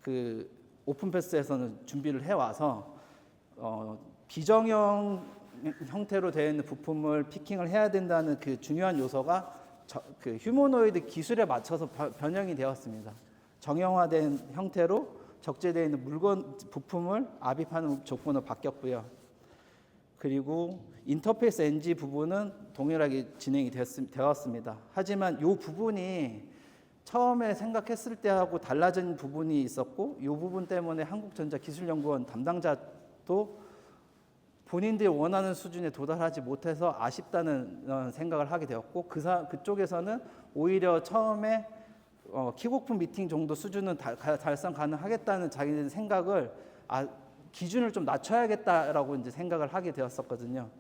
그 오픈패스에서는 준비를 해와서 비정형 형태로 되어 있는 부품을 피킹을 해야 된다는 그 중요한 요소가 그 휴머노이드 기술에 맞춰서 변형이 되었습니다. 정형화된 형태로 적재되어 있는 물건 부품을 압입하는 조건으로 바뀌었고요. 그리고 인터페이스 NG 부분은 동일하게 진행이 되었습니다. 하지만 이 부분이 처음에 생각했을 때하고 달라진 부분이 있었고 이 부분 때문에 한국전자기술연구원 담당자도 본인들이 원하는 수준에 도달하지 못해서 아쉽다는 생각을 하게 되었고 그쪽에서는 오히려 처음에 킥오프 미팅 정도 수준은 달성 가능하겠다는 자기들 생각을 기준을 좀 낮춰야겠다라고 이제 생각을 하게 되었었거든요.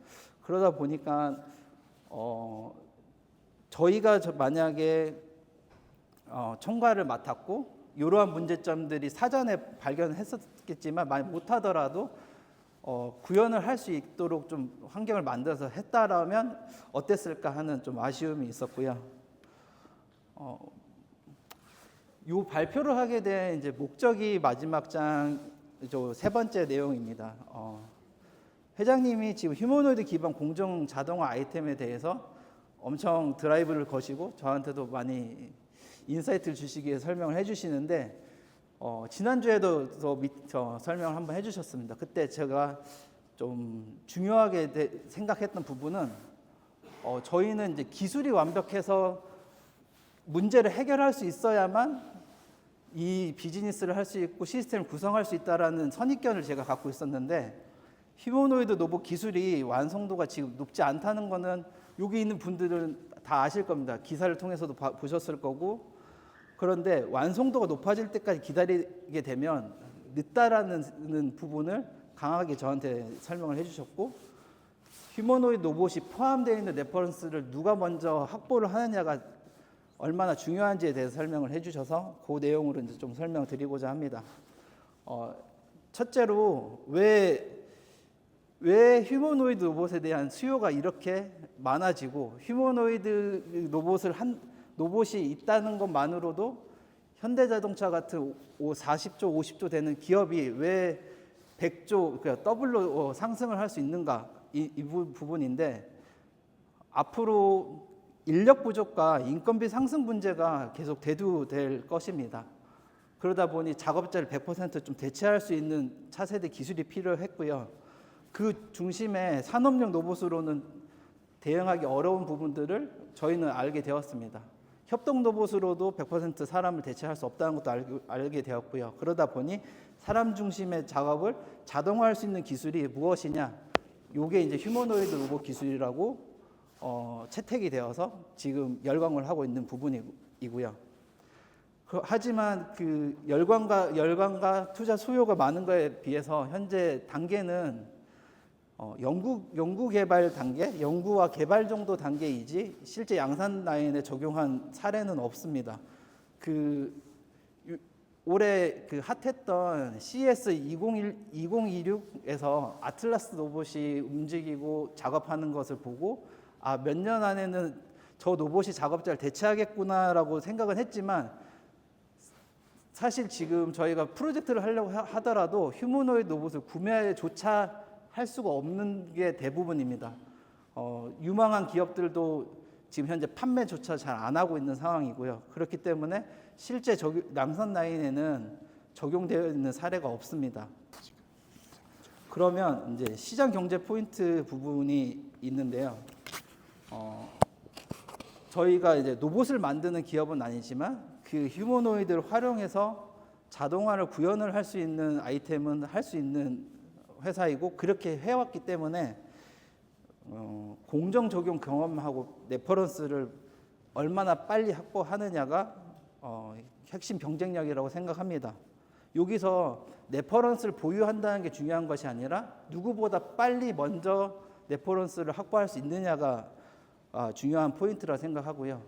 그러다 보니까 저희가 만약에 총괄을 맡았고 이러한 문제점들이 사전에 발견했었겠지만 많이 못하더라도 구현을 할 수 있도록 좀 환경을 만들어서 했다라면 어땠을까 하는 좀 아쉬움이 있었고요. 요 발표를 하게 된 이제 목적이 마지막 장 세 번째 내용입니다. 회장님이 지금 휴머노이드 기반 공정 자동화 아이템에 대해서 엄청 드라이브를 거시고 저한테도 많이 인사이트를 주시기 위해 설명을 해주시는데 지난주에도 설명을 한번 해주셨습니다. 그때 제가 좀 중요하게 생각했던 부분은 저희는 이제 기술이 완벽해서 문제를 해결할 수 있어야만 이 비즈니스를 할 수 있고 시스템을 구성할 수 있다라는 선입견을 제가 갖고 있었는데 휴머노이드 로봇 기술이 완성도가 지금 높지 않다는 거는 여기 있는 분들은 다 아실 겁니다. 기사를 통해서도 보셨을 거고 그런데 완성도가 높아질 때까지 기다리게 되면 늦다라는 부분을 강하게 저한테 설명을 해주셨고 휴머노이드 로봇이 포함되어 있는 레퍼런스를 누가 먼저 확보를 하느냐가 얼마나 중요한지에 대해서 설명을 해주셔서 그 내용으로 이제 좀 설명을 드리고자 합니다. 첫째로 왜 휴머노이드 로봇에 대한 수요가 이렇게 많아지고 휴머노이드 로봇이 있다는 것만으로도 현대자동차 같은 40조, 50조 되는 기업이 왜 100조, 그러니까 더블로 상승을 할 수 있는가 이 부분인데 앞으로 인력 부족과 인건비 상승 문제가 계속 대두될 것입니다. 그러다 보니 작업자를 100% 좀 대체할 수 있는 차세대 기술이 필요했고요. 그 중심에 산업용 로봇으로는 대응하기 어려운 부분들을 저희는 알게 되었습니다. 협동 로봇으로도 100% 사람을 대체할 수 없다는 것도 알게 되었고요. 그러다 보니 사람 중심의 작업을 자동화할 수 있는 기술이 무엇이냐? 이게 이제 휴머노이드 로봇 기술이라고 채택이 되어서 지금 열광을 하고 있는 부분이고요. 하지만 그 열광과 투자 수요가 많은 것에 비해서 현재 단계는 연구 개발 단계, 연구와 개발 정도 단계이지 실제 양산 라인에 적용한 사례는 없습니다. 올해 그 핫했던 CES 2026에서 아틀라스 로봇이 움직이고 작업하는 것을 보고 몇 년 안에는 저 로봇이 작업자를 대체하겠구나라고 생각은 했지만 사실 지금 저희가 프로젝트를 하려고 하더라도 휴머노이드 로봇을 구매조차 할 수가 없는 게 대부분입니다. 유망한 기업들도 지금 현재 판매조차 잘 안 하고 있는 상황이고요. 그렇기 때문에 실제 양산 라인에는 적용되어 있는 사례가 없습니다. 그러면 이제 시장 경제 포인트 부분이 있는데요. 저희가 이제 로봇을 만드는 기업은 아니지만 그 휴머노이드를 활용해서 자동화를 구현을 할 수 있는 아이템은 할 수 있는 회사이고 그렇게 해왔기 때문에 공정 적용 경험하고 레퍼런스를 얼마나 빨리 확보하느냐가 핵심 경쟁력이라고 생각합니다. 여기서 레퍼런스를 보유한다는 게 중요한 것이 아니라 누구보다 빨리 먼저 레퍼런스를 확보할 수 있느냐가 중요한 포인트라 생각하고요.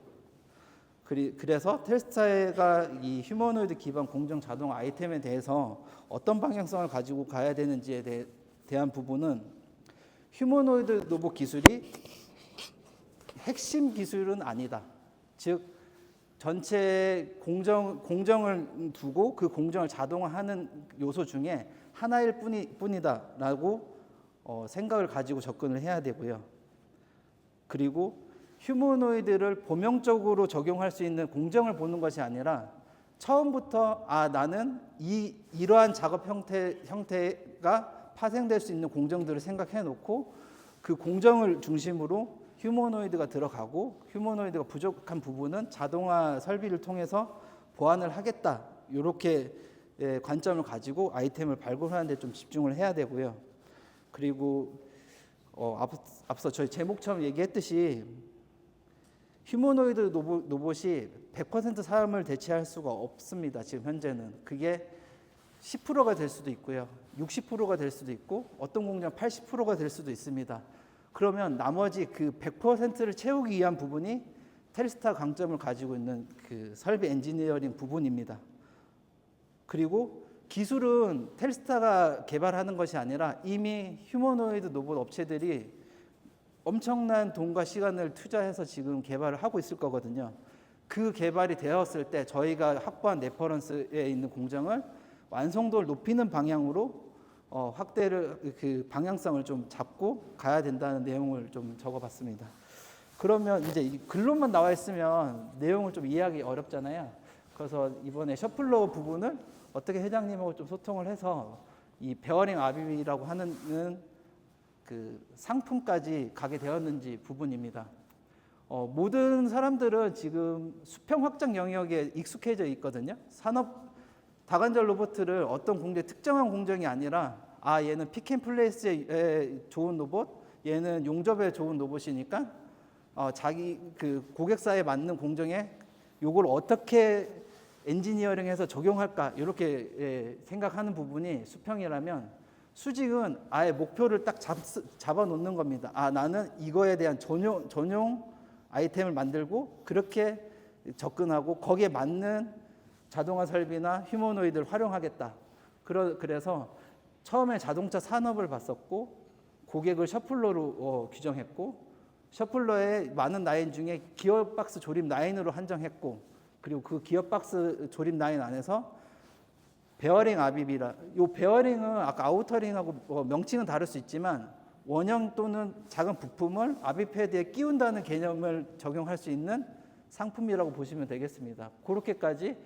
그래서 텔스타가 이 휴머노이드 기반 공정 자동 아이템에 대해서 어떤 방향성을 가지고 가야 되는지에 대한 부분은 휴머노이드 로봇 기술이 핵심 기술은 아니다. 즉 전체 공정을 두고 그 공정을 자동화하는 요소 중에 하나일 뿐이다라고 생각을 가지고 접근을 해야 되고요. 그리고 휴머노이드를 보명적으로 적용할 수 있는 공정을 보는 것이 아니라 처음부터 나는 이러한 작업 형태가 파생될 수 있는 공정들을 생각해 놓고 그 공정을 중심으로 휴머노이드가 들어가고 휴머노이드가 부족한 부분은 자동화 설비를 통해서 보완을 하겠다. 이렇게 관점을 가지고 아이템을 발굴하는 데 좀 집중을 해야 되고요. 그리고 앞서 저희 제목처럼 얘기했듯이 휴머노이드 로봇이 100% 사람을 대체할 수가 없습니다. 지금 현재는. 그게 10%가 될 수도 있고요. 60%가 될 수도 있고 어떤 공장 80%가 될 수도 있습니다. 그러면 나머지 그 100%를 채우기 위한 부분이 텔스타 강점을 가지고 있는 그 설비 엔지니어링 부분입니다. 그리고 기술은 텔스타가 개발하는 것이 아니라 이미 휴머노이드 로봇 업체들이 엄청난 돈과 시간을 투자해서 지금 개발을 하고 있을 거거든요. 그 개발이 되었을 때 저희가 확보한 레퍼런스에 있는 공정을 완성도를 높이는 방향으로 확대를 그 방향성을 좀 잡고 가야 된다는 내용을 좀 적어봤습니다. 그러면 이제 이 글로만 나와 있으면 내용을 좀 이해하기 어렵잖아요. 그래서 이번에 셔플러 부분을 어떻게 회장님하고 좀 소통을 해서 이 베어링 아비라고 하는 그 상품까지 가게 되었는지 부분입니다. 모든 사람들은 지금 수평 확장 영역에 익숙해져 있거든요. 산업 다관절 로봇을 어떤 특정한 공정이 아니라 얘는 픽앤플레이스에 좋은 로봇, 얘는 용접에 좋은 로봇이니까 자기 그 고객사에 맞는 공정에 요걸 어떻게 엔지니어링해서 적용할까 이렇게 생각하는 부분이 수평이라면 수직은 아예 목표를 딱 잡아 놓는 겁니다. 나는 이거에 대한 전용 아이템을 만들고 그렇게 접근하고 거기에 맞는 자동화 설비나 휴머노이드를 활용하겠다. 그래서 처음에 자동차 산업을 봤었고 고객을 셔플러로 규정했고 셔플러의 많은 라인 중에 기어박스 조립 라인으로 한정했고 그리고 그 기어박스 조립 라인 안에서 베어링 아비비라 이 베어링은 아까 아우터링하고 명칭은 다를 수 있지만 원형 또는 작은 부품을 아비 패드에 끼운다는 개념을 적용할 수 있는 상품이라고 보시면 되겠습니다. 그렇게까지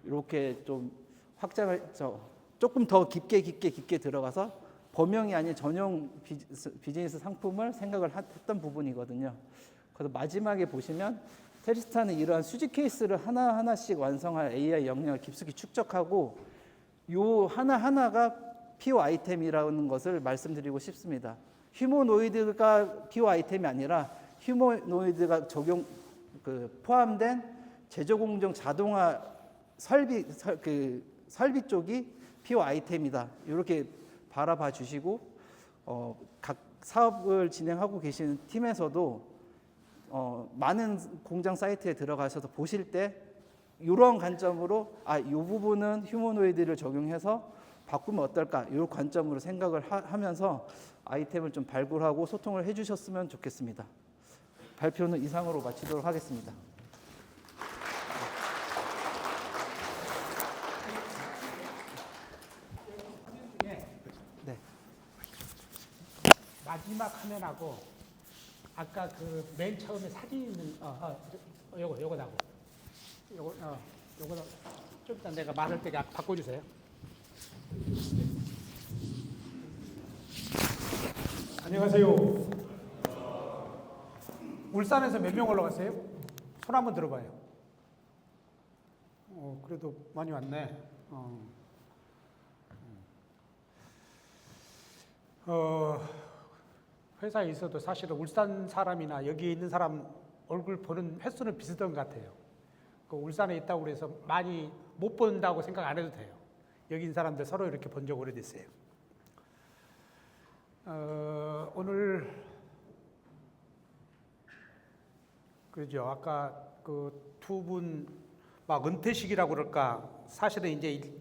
이렇게 좀 확장을 조금 더 깊게 들어가서 범용이 아닌 전용 비즈니스 상품을 생각을 했던 부분이거든요. 그래서 마지막에 보시면 텔스타는 이러한 수직 케이스를 하나하나씩 완성할 AI 역량을 깊숙이 축적하고 요 하나하나가 PO 아이템이라는 것을 말씀드리고 싶습니다. 휴머노이드가 PO 아이템이 아니라 휴머노이드가 포함된 제조공정 자동화 설비 쪽이 PO 아이템이다. 이렇게 바라봐 주시고 각 사업을 진행하고 계시는 팀에서도 많은 공장 사이트에 들어가셔서 보실 때 이런 관점으로 이 부분은 휴머노이드를 적용해서 바꾸면 어떨까 이런 관점으로 생각을 하면서 아이템을 좀 발굴하고 소통을 해주셨으면 좋겠습니다. 발표는 이상으로 마치도록 하겠습니다. 네. 마지막 화면하고 아까 그 맨 처음에 사진 있는 요거다고 요거 좀 이따 내가 말할 때 바꿔주세요. 안녕하세요. 울산에서 몇 명 올라갔어요? 손 한번 들어봐요. 그래도 많이 왔네. 회사에 있어도 사실은 울산 사람이나 여기 있는 사람 얼굴 보는 횟수는 비슷한 것 같아요. 그 울산에 있다고 그래서 많이 못 본다고 생각 안 해도 돼요. 여기 있는 사람들 서로 이렇게 본 적 오래됐어요. 오늘 그죠? 아까 그 두 분 막 은퇴식이라고 그럴까? 사실은 이제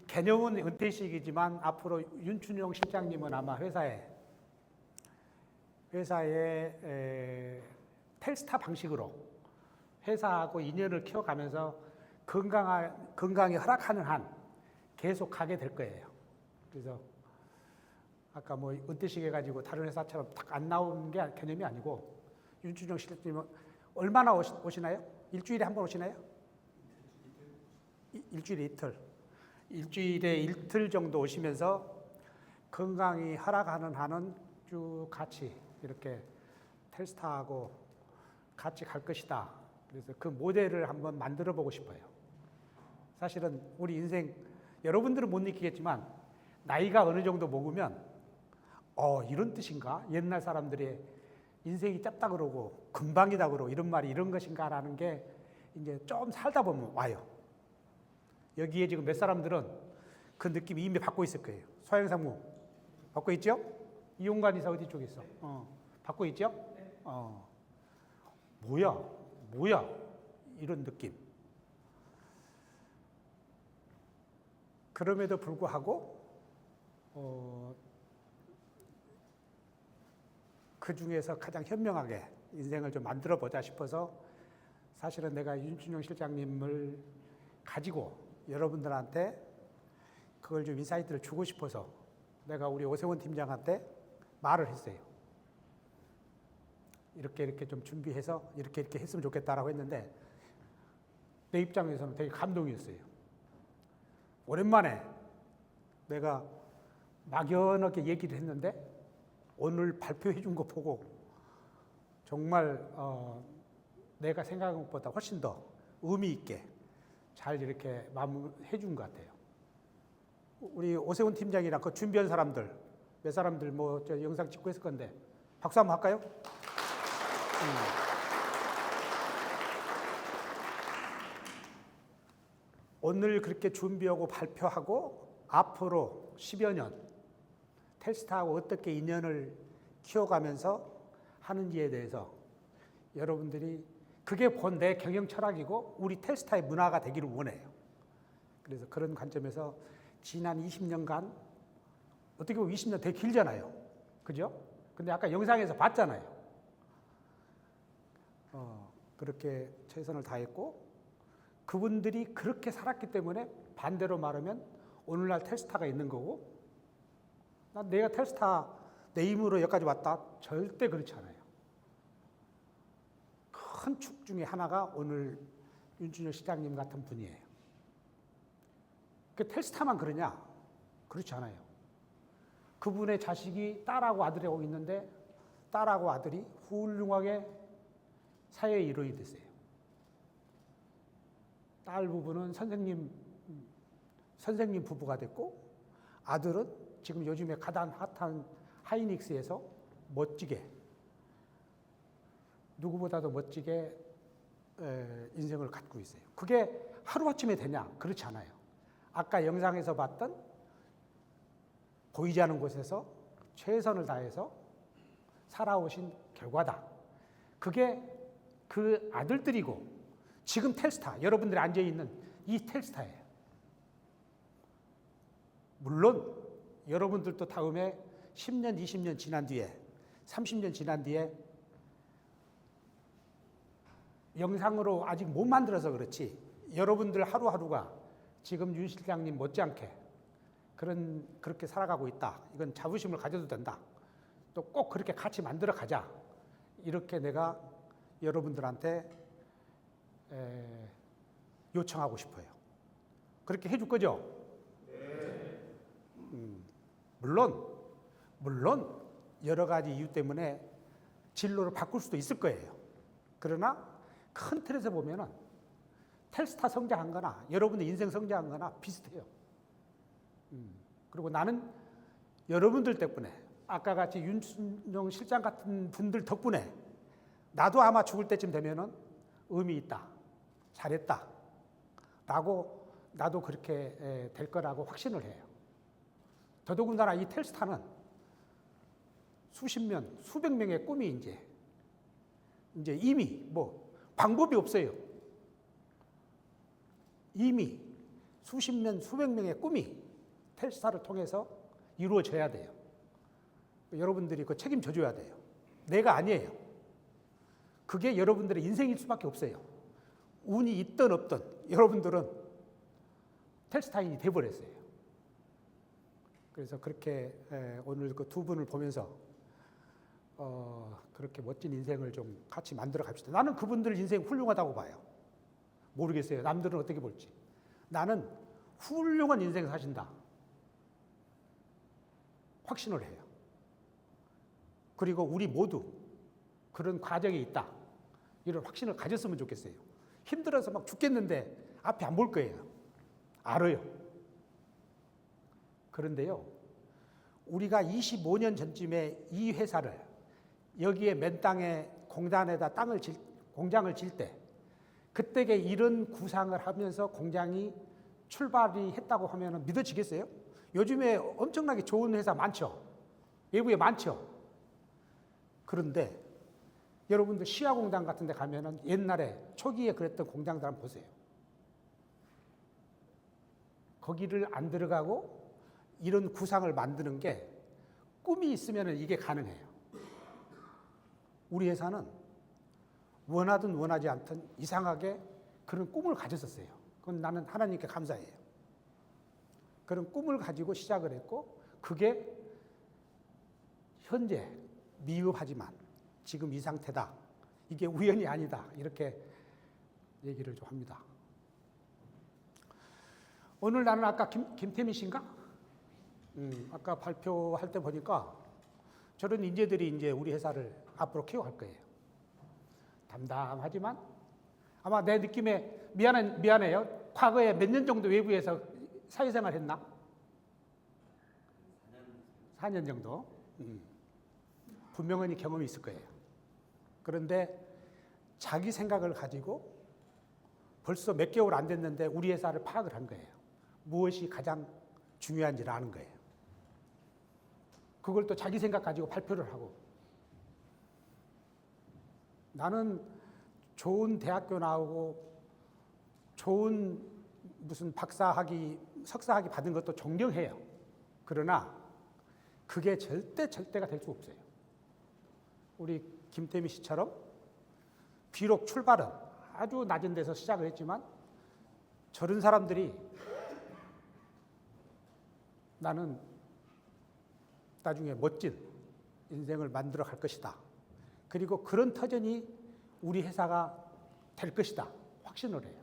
개념은 은퇴식이지만 앞으로 윤춘용 실장님은 아마 회사에 텔스타 방식으로 회사하고 인연을 키워가면서 건강이 허락하는 한 계속 가게 될 거예요. 그래서 아까 뭐 은퇴식 해가지고 다른 회사처럼 딱 안 나오는 게 개념이 아니고 윤춘영 실장님은 얼마나 오시나요? 일주일에 한 번 오시나요? 일주일에 이틀. 일주일에 이틀 정도 오시면서 건강이 허락하는 한은 쭉 같이 이렇게 텔스타하고 같이 갈 것이다. 그래서 그 모델을 한번 만들어 보고 싶어요. 사실은 우리 인생 여러분들은 못 느끼겠지만 나이가 어느 정도 먹으면 이런 뜻인가? 옛날 사람들이 인생이 짧다 그러고 금방이다 그러고 이런 말이 이런 것인가라는 게 이제 좀 살다 보면 와요. 여기에 지금 몇 사람들은 그 느낌 이미 받고 있을 거예요. 소양상무 받고 있죠? 이용관 이사 어디 쪽에 있어? 받고 있죠? 뭐야 이런 느낌. 그럼에도 불구하고 그 중에서 가장 현명하게 인생을 좀 만들어 보자 싶어서 사실은 내가 윤춘영 실장님을 가지고 여러분들한테 그걸 좀 인사이트를 주고 싶어서 내가 우리 오세훈 팀장한테 말을 했어요. 이렇게 좀 준비해서 이렇게 했으면 좋겠다라고 했는데 내 입장에서는 되게 감동이었어요. 오랜만에 내가 막연하게 얘기를 했는데 오늘 발표해 준 거 보고 정말 내가 생각한 것보다 훨씬 더 의미 있게 잘 이렇게 마무리해 준 것 같아요. 우리 오세훈 팀장이랑 그 준비한 사람들 몇 사람들 뭐 저 영상 찍고 했을 건데 박수 한번 할까요? 오늘 그렇게 준비하고 발표하고 앞으로 10여 년 텔스타하고 어떻게 인연을 키워가면서 하는지에 대해서 여러분들이 그게 본 내 경영 철학이고 우리 텔스타의 문화가 되기를 원해요. 그래서 그런 관점에서 지난 20년간 어떻게 보면 20년 되게 길잖아요. 그죠? 근데 아까 영상에서 봤잖아요. 그렇게 최선을 다했고 그분들이 그렇게 살았기 때문에 반대로 말하면 오늘날 텔스타가 있는 거고 난 내가 텔스타 내 힘으로 여기까지 왔다? 절대 그렇지 않아요. 큰 축 중에 하나가 오늘 윤춘영 시장님 같은 분이에요. 그 텔스타만 그러냐? 그렇지 않아요. 그분의 자식이 딸하고 아들하고 있는데 딸하고 아들이 훌륭하게 사회의 일원이 됐어요. 딸 부부는 선생님 부부가 됐고 아들은 지금 요즘에 가장 핫한 하이닉스에서 멋지게 누구보다도 멋지게 인생을 갖고 있어요. 그게 하루아침에 되냐? 그렇지 않아요. 아까 영상에서 봤던 보이지 않는 곳에서 최선을 다해서 살아오신 결과다. 그게 그 아들들이고 지금 텔스타, 여러분들이 앉아있는 이 텔스타예요. 물론 여러분들도 다음에 10년, 20년 지난 뒤에 30년 지난 뒤에 영상으로 아직 못 만들어서 그렇지 여러분들 하루하루가 지금 윤 실장님 못지않게 그렇게 살아가고 있다. 이건 자부심을 가져도 된다. 또 꼭 그렇게 같이 만들어 가자. 이렇게 내가 여러분들한테 요청하고 싶어요. 그렇게 해줄 거죠? 네. 물론 여러 가지 이유 때문에 진로를 바꿀 수도 있을 거예요. 그러나 큰 틀에서 보면은 텔스타 성장한 거나 여러분의 인생 성장한 거나 비슷해요. 그리고 나는 여러분들 덕분에 아까 같이 윤춘영 실장 같은 분들 덕분에 나도 아마 죽을 때쯤 되면은 의미 있다. 잘했다. 라고 나도 그렇게 될 거라고 확신을 해요. 더더군다나 이 텔스타는 수십 명, 수백 명의 꿈이 이제 이미 뭐 방법이 없어요. 이미 수십 명, 수백 명의 꿈이 텔스타를 통해서 이루어져야 돼요. 여러분들이 그 책임져 줘야 돼요. 내가 아니에요. 그게 여러분들의 인생일 수밖에 없어요. 운이 있든 없든 여러분들은 텔스타인이 돼버렸어요. 그래서 그렇게 오늘 그 두 분을 보면서 그렇게 멋진 인생을 좀 같이 만들어 갑시다. 나는 그분들 인생 훌륭하다고 봐요. 모르겠어요. 남들은 어떻게 볼지. 나는 훌륭한 인생 사신다. 확신을 해요. 그리고 우리 모두 그런 과정에 있다. 이런 확신을 가졌으면 좋겠어요. 힘들어서 막 죽겠는데 앞에 안 볼 거예요. 알아요. 그런데요, 우리가 25년 전쯤에 이 회사를 여기에 맨 땅에 공단에다 공장을 질 때, 그때에 이런 구상을 하면서 공장이 출발이 했다고 하면 믿어지겠어요? 요즘에 엄청나게 좋은 회사 많죠? 외부에 많죠? 그런데 여러분들 시야공단 같은 데 가면은 옛날에 초기에 그랬던 공장들 한번 보세요. 거기를 안 들어가고 이런 구상을 만드는 게 꿈이 있으면 이게 가능해요. 우리 회사는 원하든 원하지 않든 이상하게 그런 꿈을 가졌었어요. 그건 나는 하나님께 감사해요. 그런 꿈을 가지고 시작을 했고, 그게 현재 미흡하지만 지금 이 상태다. 이게 우연이 아니다. 이렇게 얘기를 좀 합니다. 오늘 나는 아까 김태민 씨인가? 아까 발표할 때 보니까 저런 인재들이 이제 우리 회사를 앞으로 키워갈 거예요. 담담하지만 아마 내 느낌에 미안해요. 과거에 몇 년 정도 외부에서 사회생활 했나? 4년 정도. 분명히 경험이 있을 거예요. 그런데 자기 생각을 가지고 벌써 몇 개월 안 됐는데 우리 회사를 파악을 한 거예요. 무엇이 가장 중요한지를 아는 거예요. 그걸 또 자기 생각 가지고 발표를 하고. 나는 좋은 대학교 나오고 좋은 무슨 박사학위, 석사학위 받은 것도 존경해요. 그러나 그게 절대가 될 수 없어요. 우리 김태미 씨처럼 비록 출발은 아주 낮은 데서 시작을 했지만 저런 사람들이 나는 나중에 멋진 인생을 만들어 갈 것이다. 그리고 그런 터전이 우리 회사가 될 것이다. 확신을 해요.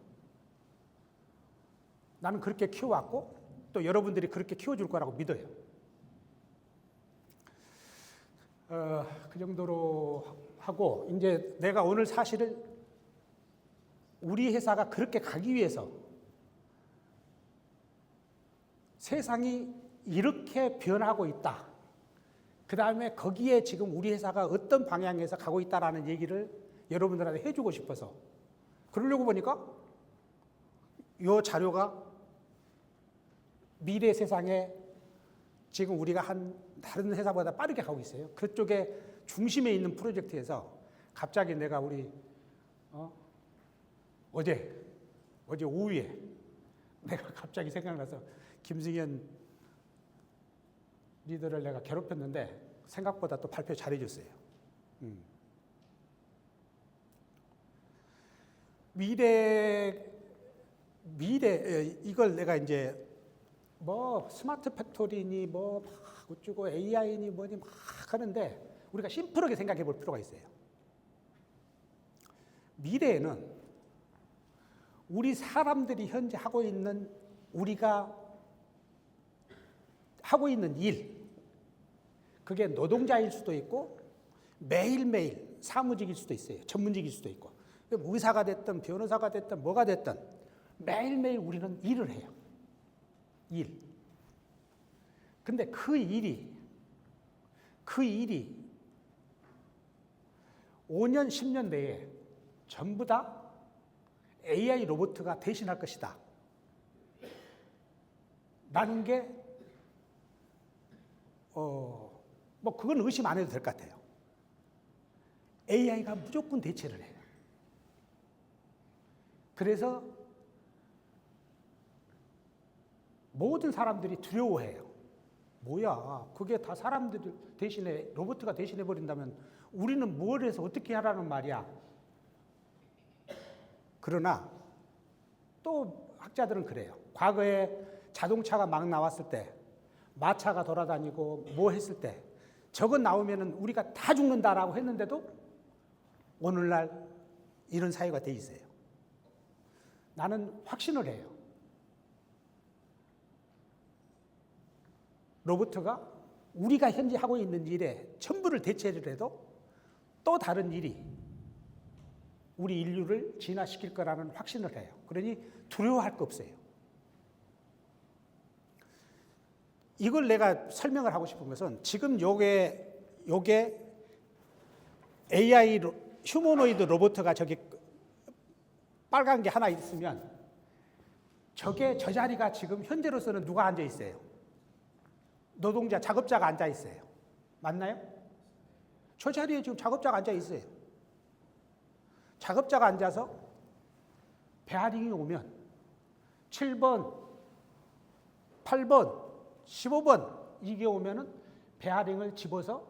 나는 그렇게 키워왔고 또 여러분들이 그렇게 키워줄 거라고 믿어요. 그 정도로 하고, 이제 내가 오늘 사실은 우리 회사가 그렇게 가기 위해서 세상이 이렇게 변하고 있다. 그 다음에 거기에 지금 우리 회사가 어떤 방향에서 가고 있다라는 얘기를 여러분들한테 해주고 싶어서 그러려고 보니까 이 자료가 미래 세상에 지금 우리가 다른 회사보다 빠르게 가고 있어요. 그쪽에 중심에 있는 프로젝트에서 갑자기 내가 어제 오후에 내가 갑자기 생각나서 김승현 리더를 내가 괴롭혔는데 생각보다 또 발표 잘해줬어요. 미래 이걸 내가 이제 뭐 스마트 팩토리니 뭐 막 어쩌고 AI니 뭐니 막 하는데 우리가 심플하게 생각해 볼 필요가 있어요. 미래에는 우리 사람들이 현재 우리가 하고 있는 일, 그게 노동자일 수도 있고 매일매일 사무직일 수도 있어요. 전문직일 수도 있고, 의사가 됐든 변호사가 됐든 뭐가 됐든 매일매일 우리는 일을 해요. 일. 근데 그 일이 5년, 10년 내에 전부 다 AI 로봇가 대신할 것이다. 라는 게 뭐 그건 의심 안 해도 될 것 같아요. AI가 무조건 대체를 해요. 그래서 모든 사람들이 두려워해요. 뭐야, 그게 다 사람들 대신에 로봇가 대신해 버린다면 우리는 뭘 해서 어떻게 하라는 말이야. 그러나 또 학자들은 그래요. 과거에 자동차가 막 나왔을 때, 마차가 돌아다니고 뭐 했을 때 저것 나오면은 우리가 다 죽는다라고 했는데도 오늘날 이런 사회가 돼 있어요. 나는 확신을 해요. 로봇가 우리가 현재 하고 있는 일에 전부를 대체를 해도 또 다른 일이 우리 인류를 진화시킬 거라는 확신을 해요. 그러니 두려워할 거 없어요. 이걸 내가 설명을 하고 싶은 것은 지금 요게 AI 휴머노이드 로봇가 저기 빨간 게 하나 있으면 저게 저 자리가 지금 현재로서는 누가 앉아 있어요? 노동자, 작업자가 앉아 있어요. 맞나요? 저 자리에 지금 작업자가 앉아 있어요. 작업자가 앉아서 베어링이 오면 7번, 8번, 15번 이게 오면은 베어링을 집어서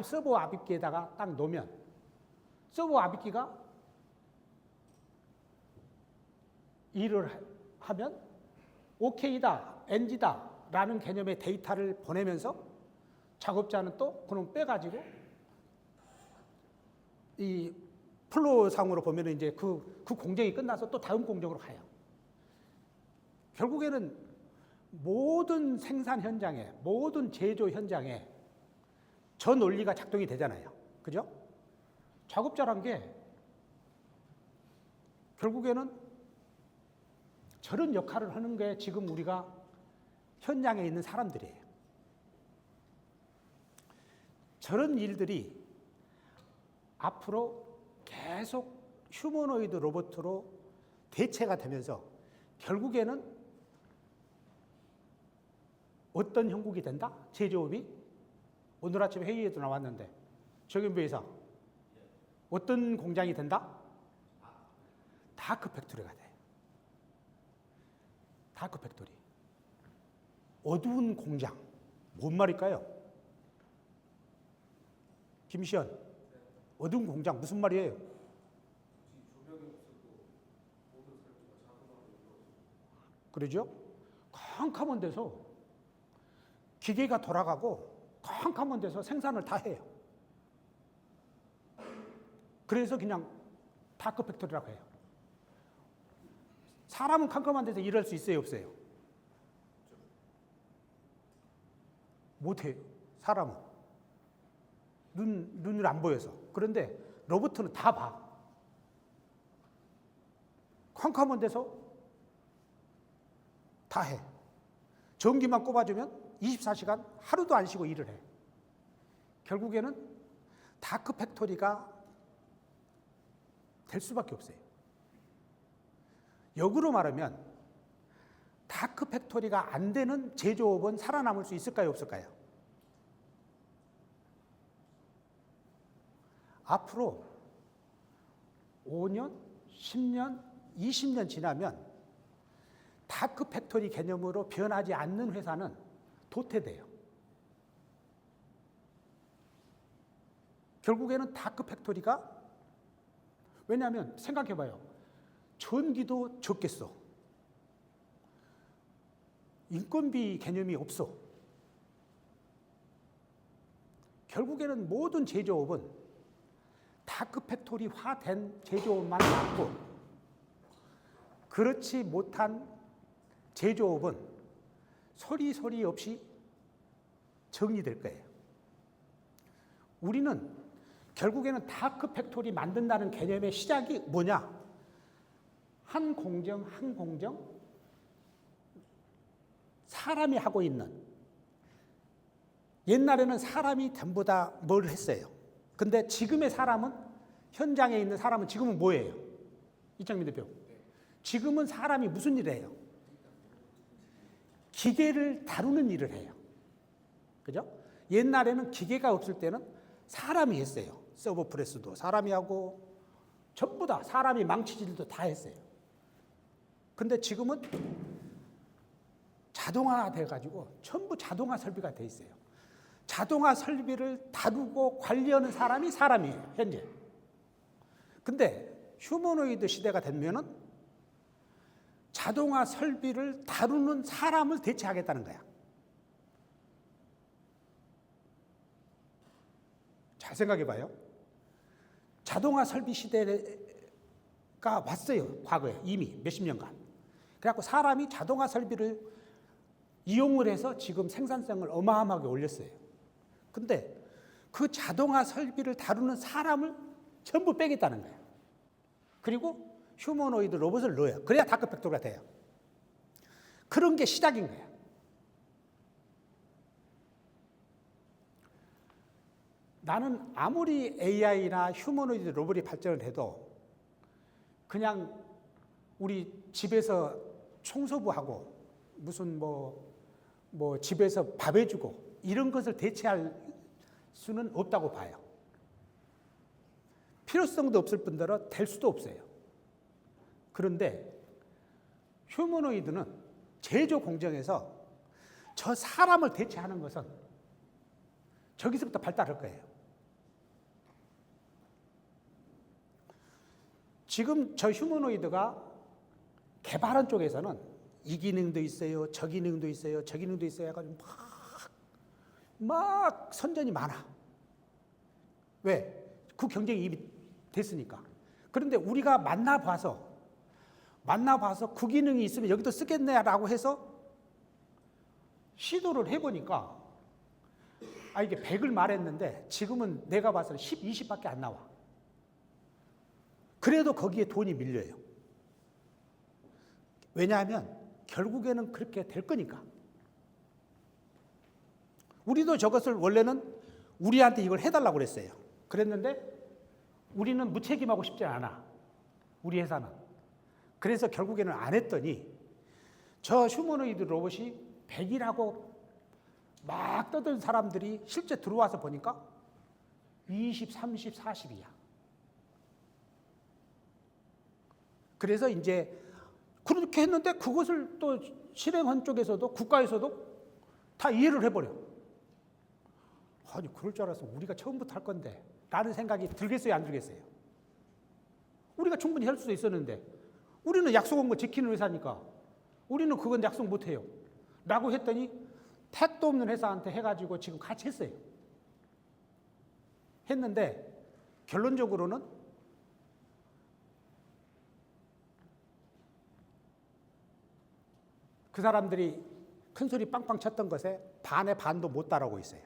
서버 압입기에다가 딱 놓으면 서버 압입기가 일을 하면 OK다, NG다 라는 개념의 데이터를 보내면서 작업자는 또 그놈 빼가지고 이 플로우상으로 보면 이제 그 공정이 끝나서 또 다음 공정으로 가요. 결국에는 모든 생산 현장에, 모든 제조 현장에 저 논리가 작동이 되잖아요. 그죠? 작업자란 게 결국에는 저런 역할을 하는 게 지금 우리가 현장에 있는 사람들이에요. 저런 일들이 앞으로 계속 휴머노이드 로봇으로 대체가 되면서 결국에는 어떤 형국이 된다? 제조업이? 오늘 아침 회의에도 나왔는데 정윤배 회사 어떤 공장이 된다? 다크 팩토리가 돼. 다크 팩토리. 어두운 공장. 뭔 말일까요? 김시현. 어두운 공장 무슨 말이에요? 그러죠? 캄캄한 데서 기계가 돌아가고 캄캄한 데서 생산을 다 해요. 그래서 그냥 다크 팩토리라고 해요. 사람은 캄캄한 데서 일할 수 있어요, 없어요? 못해요. 사람은. 눈을 안 보여서. 그런데 로봇은 다 봐. 캄캄한 데서 다 해. 전기만 꼽아주면 24시간 하루도 안 쉬고 일을 해. 결국에는 다크 팩토리가 될 수밖에 없어요. 역으로 말하면 다크 팩토리가 안 되는 제조업은 살아남을 수 있을까요, 없을까요? 앞으로 5년, 10년, 20년 지나면 다크 팩토리 개념으로 변하지 않는 회사는 도태돼요. 결국에는 다크 팩토리가 왜냐하면 생각해봐요. 전기도 적겠어. 인건비 개념이 없어. 결국에는 모든 제조업은 다크 팩토리화 된 제조업만 남고 그렇지 못한 제조업은 소리 없이 정리될 거예요. 우리는 결국에는 다크 팩토리 만든다는 개념의 시작이 뭐냐? 한 공정 사람이 하고 있는 옛날에는 사람이 전부 다 뭘 했어요. 근데 지금의 사람은 현장에 있는 사람은 지금은 뭐예요? 이창민 대표. 지금은 사람이 무슨 일을 해요? 기계를 다루는 일을 해요. 그죠? 옛날에는 기계가 없을 때는 사람이 했어요. 서버 프레스도 사람이 하고 전부 다 사람이 망치질도 다 했어요. 근데 지금은 자동화 돼가지고 전부 자동화 설비가 돼 있어요. 자동화 설비를 다루고 관리하는 사람이 사람이에요, 현재. 근데 휴머노이드 시대가 되면은 자동화 설비를 다루는 사람을 대체하겠다는 거야. 잘 생각해 봐요. 자동화 설비 시대가 왔어요. 과거에 이미 몇십 년간. 그래갖고 사람이 자동화 설비를 이용을 해서 지금 생산성을 어마어마하게 올렸어요. 근데 그 자동화 설비를 다루는 사람을 전부 빼겠다는 거예요. 그리고 휴머노이드 로봇을 넣어요. 그래야 다크팩토리가 돼요. 그런 게 시작인 거예요. 나는 아무리 AI나 휴머노이드 로봇이 발전을 해도 그냥 우리 집에서 청소부하고 무슨 뭐 집에서 밥 해주고 이런 것을 대체할 수는 없다고 봐요. 필요성도 없을 뿐더러 될 수도 없어요. 그런데 휴머노이드는 제조 공정에서 저 사람을 대체하는 것은 저기서부터 발달할 거예요. 지금 저 휴머노이드가 개발한 쪽에서는 이 기능도 있어요, 저 기능도 있어요, 저 기능도 있어요 해가지고 막 선전이 많아. 왜? 그 경쟁이 이미 됐으니까. 그런데 우리가 만나봐서 그 기능이 있으면 여기도 쓰겠네라고 해서 시도를 해보니까 이게 100을 말했는데 지금은 내가 봐서는 10, 20밖에 안 나와. 그래도 거기에 돈이 밀려요. 왜냐하면 결국에는 그렇게 될 거니까. 우리도 저것을 원래는 우리한테 이걸 해달라고 그랬어요. 그랬는데 우리는 무책임하고 싶지 않아. 우리 회사는. 그래서 결국에는 안 했더니 저 휴머노이드 로봇이 100이라고 막 떠든 사람들이 실제 들어와서 보니까 20, 30, 40이야. 그래서 이제 그렇게 했는데 그것을 또 실행한 쪽에서도 국가에서도 다 이해를 해버려. 아니 그럴 줄 알았어. 우리가 처음부터 할 건데 라는 생각이 들겠어요, 안 들겠어요? 우리가 충분히 할 수도 있었는데 우리는 약속한 거 지키는 회사니까 우리는 그건 약속 못해요 라고 했더니 택도 없는 회사한테 해가지고 지금 같이 했어요. 했는데 결론적으로는 그 사람들이 큰소리 빵빵 쳤던 것에 반의 반도 못 따라오고 있어요.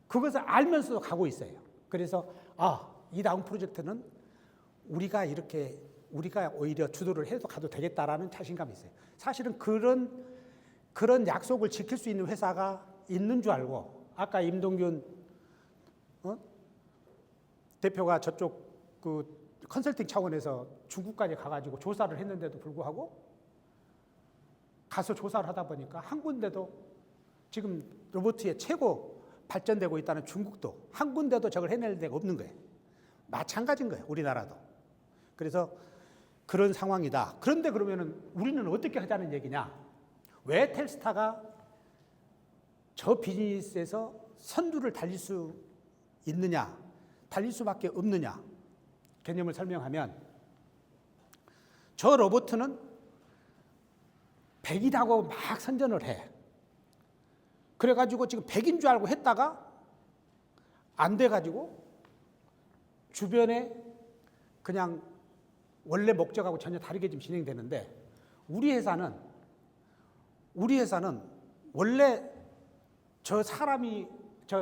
그것을 알면서도 가고 있어요. 그래서 이 다음 프로젝트는 우리가 오히려 주도를 해서 가도 되겠다라는 자신감이 있어요. 사실은 그런 약속을 지킬 수 있는 회사가 있는 줄 알고 아까 임동균 대표가 저쪽 그 컨설팅 차원에서 중국까지 가가지고 조사를 했는데도 불구하고 가서 조사를 하다 보니까 한 군데도 지금 로봇의 최고 발전되고 있다는 중국도 한 군데도 저걸 해낼 데가 없는 거예요. 마찬가지인 거예요. 우리나라도. 그래서 그런 상황이다. 그런데 그러면은 우리는 어떻게 하자는 얘기냐? 왜 텔스타가 저 비즈니스에서 선두를 달릴 수 있느냐? 달릴 수밖에 없느냐? 개념을 설명하면 저 로봇은 100이라고 막 선전을 해. 그래가지고 지금 100인 줄 알고 했다가 안 돼가지고 주변에 그냥 원래 목적하고 전혀 다르게 지금 진행되는데 우리 회사는 원래 저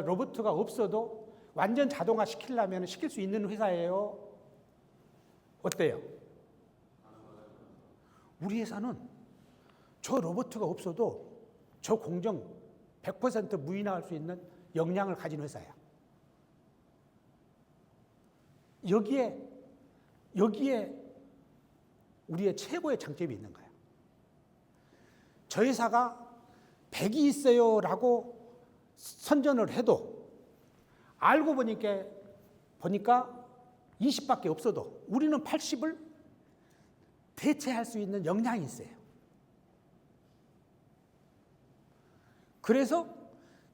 로봇가 없어도 완전 자동화 시키려면 시킬 수 있는 회사예요. 어때요? 우리 회사는 저 로봇가 없어도 저 공정 100% 무인화할 수 있는 역량을 가진 회사야. 여기에 우리의 최고의 장점이 있는 거야. 저 회사가 100이 있어요 라고 선전을 해도 알고 보니까 20밖에 없어도 우리는 80을 대체할 수 있는 역량이 있어요. 그래서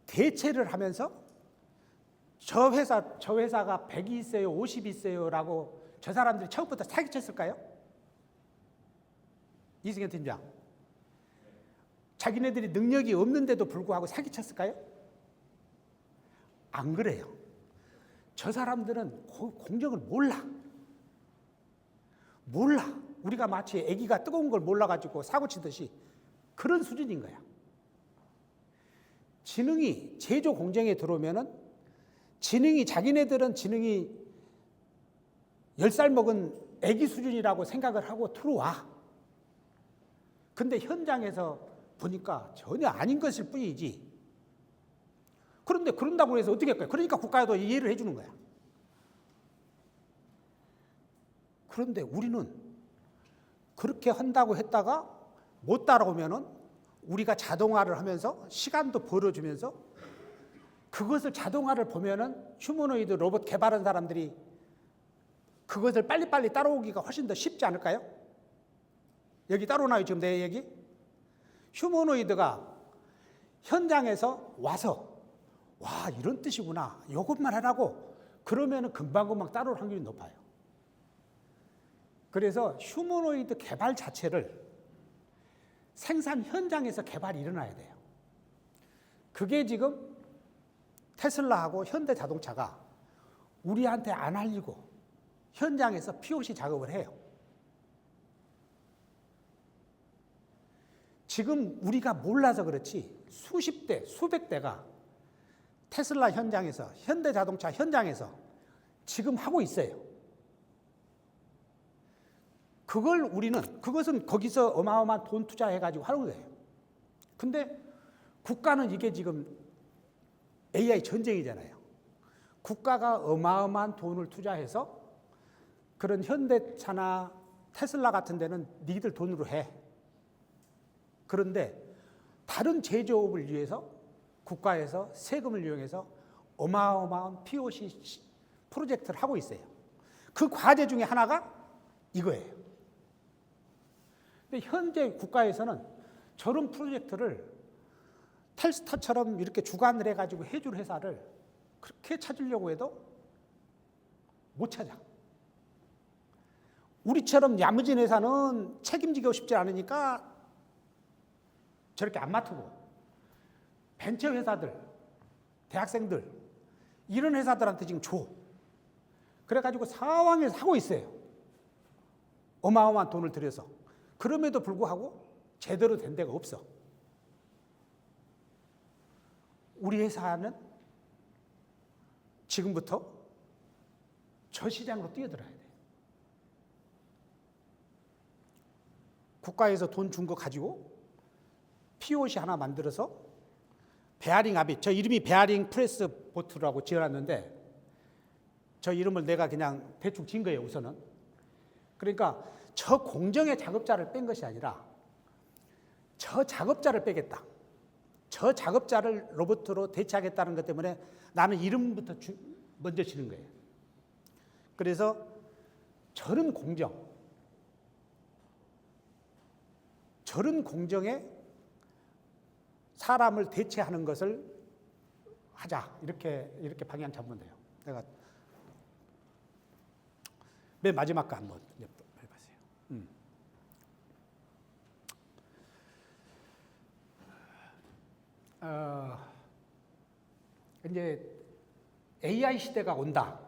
대체를 하면서 저 회사가 100이 있어요, 50이 있어요 라고 저 사람들이 처음부터 사기쳤을까요? 이승현 팀장. 자기네들이 능력이 없는데도 불구하고 사기쳤을까요? 안 그래요. 저 사람들은 공정을 몰라. 우리가 마치 아기가 뜨거운 걸 몰라가지고 사고치듯이 그런 수준인 거야. 지능이 제조 공정에 들어오면은 자기네들은 지능이 10살 먹은 아기 수준이라고 생각을 하고 들어와. 근데 현장에서 보니까 전혀 아닌 것일 뿐이지. 그런데 그런다고 해서 어떻게 할까요? 그러니까 국가도 이해를 해주는 거야. 그런데 우리는 그렇게 한다고 했다가 못 따라오면은 우리가 자동화를 하면서 시간도 벌어주면서 그것을 자동화를 보면은 휴머노이드 로봇 개발한 사람들이 그것을 빨리빨리 따라오기가 훨씬 더 쉽지 않을까요? 여기 따라오나요, 지금 내 얘기? 휴머노이드가 현장에서 와서 와, 이런 뜻이구나. 이것만 하라고 그러면은 금방금방 따라올 확률이 높아요. 그래서 휴머노이드 개발 자체를 생산 현장에서 개발이 일어나야 돼요. 그게 지금 테슬라하고 현대자동차가 우리한테 안 알리고 현장에서 POC 작업을 해요. 지금 우리가 몰라서 그렇지 수십 대, 수백 대가 테슬라 현장에서, 현대자동차 현장에서 지금 하고 있어요. 그것은 거기서 어마어마한 돈 투자해가지고 하는 거예요. 근데 국가는 이게 지금 AI 전쟁이잖아요. 국가가 어마어마한 돈을 투자해서 그런 현대차나 테슬라 같은 데는 니들 돈으로 해. 그런데 다른 제조업을 위해서 국가에서 세금을 이용해서 어마어마한 POC 프로젝트를 하고 있어요. 그 과제 중에 하나가 이거예요. 근데 현재 국가에서는 저런 프로젝트를 텔스타처럼 이렇게 주관을 해가지고 해줄 회사를 그렇게 찾으려고 해도 못 찾아. 우리처럼 야무진 회사는 책임지고 싶지 않으니까 저렇게 안 맡고 벤처 회사들, 대학생들 이런 회사들한테 지금 줘. 그래가지고 사왕에서 하고 있어요. 어마어마한 돈을 들여서. 그럼에도 불구하고 제대로 된 데가 없어. 우리 회사는 지금부터 저 시장으로 뛰어들어야 돼. 국가에서 돈 준 거 가지고 POC 하나 만들어서 베어링 압입, 저 이름이 베어링 프레스 보트라고 지어놨는데 저 이름을 내가 그냥 대충 지은 거예요, 우선은. 그러니까 저 공정의 작업자를 뺀 것이 아니라 저 작업자를 빼겠다. 저 작업자를 로봇으로 대체하겠다는 것 때문에 나는 이름부터 먼저 지는 거예요. 그래서 저런 공정에 사람을 대체하는 것을 하자. 이렇게 방향 잡으면 돼요. 내가 맨 마지막 거 한번 해보세요. 이제 AI 시대가 온다.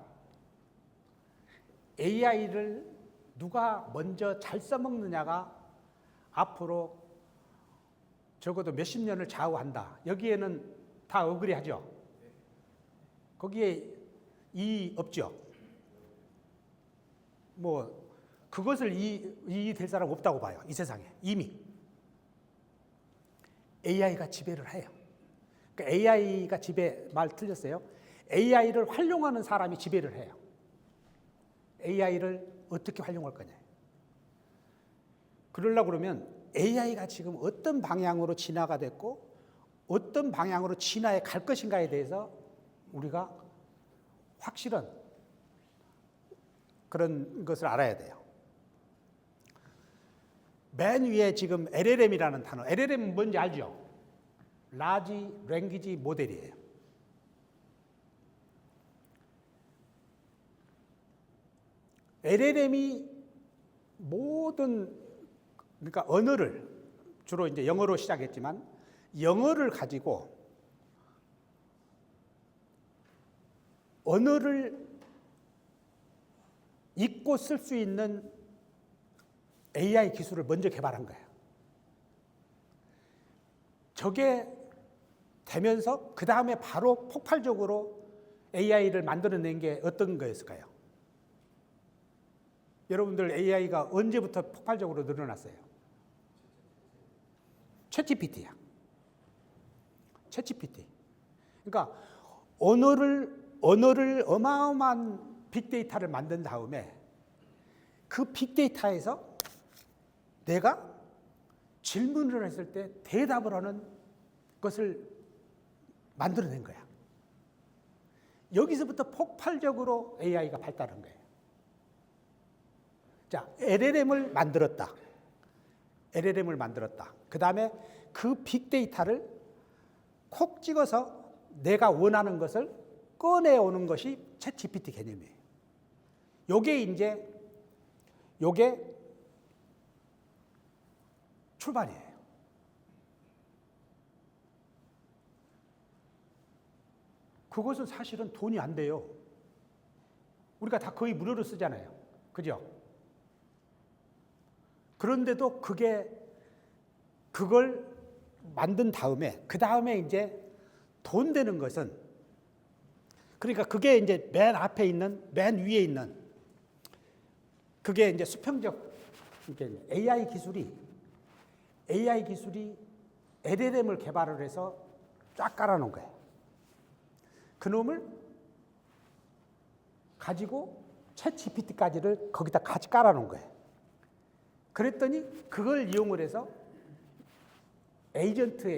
AI를 누가 먼저 잘 써먹느냐가 앞으로 적어도 몇십 년을 좌우한다. 여기에는 다 어그리하죠. 거기에 이의 없죠. 뭐 그것을 이의될 사람 없다고 봐요. 이 세상에 이미 AI가 지배를 해요. 그러니까 AI가 말 틀렸어요. AI를 활용하는 사람이 지배를 해요. AI를 어떻게 활용할 거냐. 그러려고 그러면 AI가 지금 어떤 방향으로 진화가 됐고 어떤 방향으로 진화해 갈 것인가에 대해서 우리가 확실한 그런 것을 알아야 돼요. 맨 위에 지금 LLM이라는 단어, LLM은 뭔지 알죠? 라지 랭귀지 모델이에요. LLM이 모든 그러니까 언어를 주로 이제 영어로 시작했지만 영어를 가지고 언어를 읽고 쓸 수 있는 AI 기술을 먼저 개발한 거예요. 저게 되면서 그 다음에 바로 폭발적으로 AI를 만들어낸 게 어떤 거였을까요? 여러분들 AI가 언제부터 폭발적으로 늘어났어요? 챗GPT야. 챗GPT. 그러니까 언어를 어마어마한 빅데이터를 만든 다음에 그 빅데이터에서 내가 질문을 했을 때 대답을 하는 것을 만들어낸 거야. 여기서부터 폭발적으로 AI가 발달한 거예요. 자, LLM을 만들었다. LLM을 만들었다. 그 다음에 그 빅데이터를 콕 찍어서 내가 원하는 것을 꺼내오는 것이 챗GPT 개념이에요. 요게 출발이에요. 그것은 사실은 돈이 안 돼요. 우리가 다 거의 무료로 쓰잖아요. 그죠? 그런데도 그걸 만든 다음에, 그 다음에 이제 돈 되는 것은, 그러니까 그게 이제 맨 앞에 있는, 맨 위에 있는, 그게 이제 수평적, AI 기술이 LLM을 개발을 해서 쫙 깔아놓은 거예요. 그놈을 가지고 챗GPT까지를 거기다 같이 깔아놓은 거예요. 그랬더니 그걸 이용을 해서 에이전트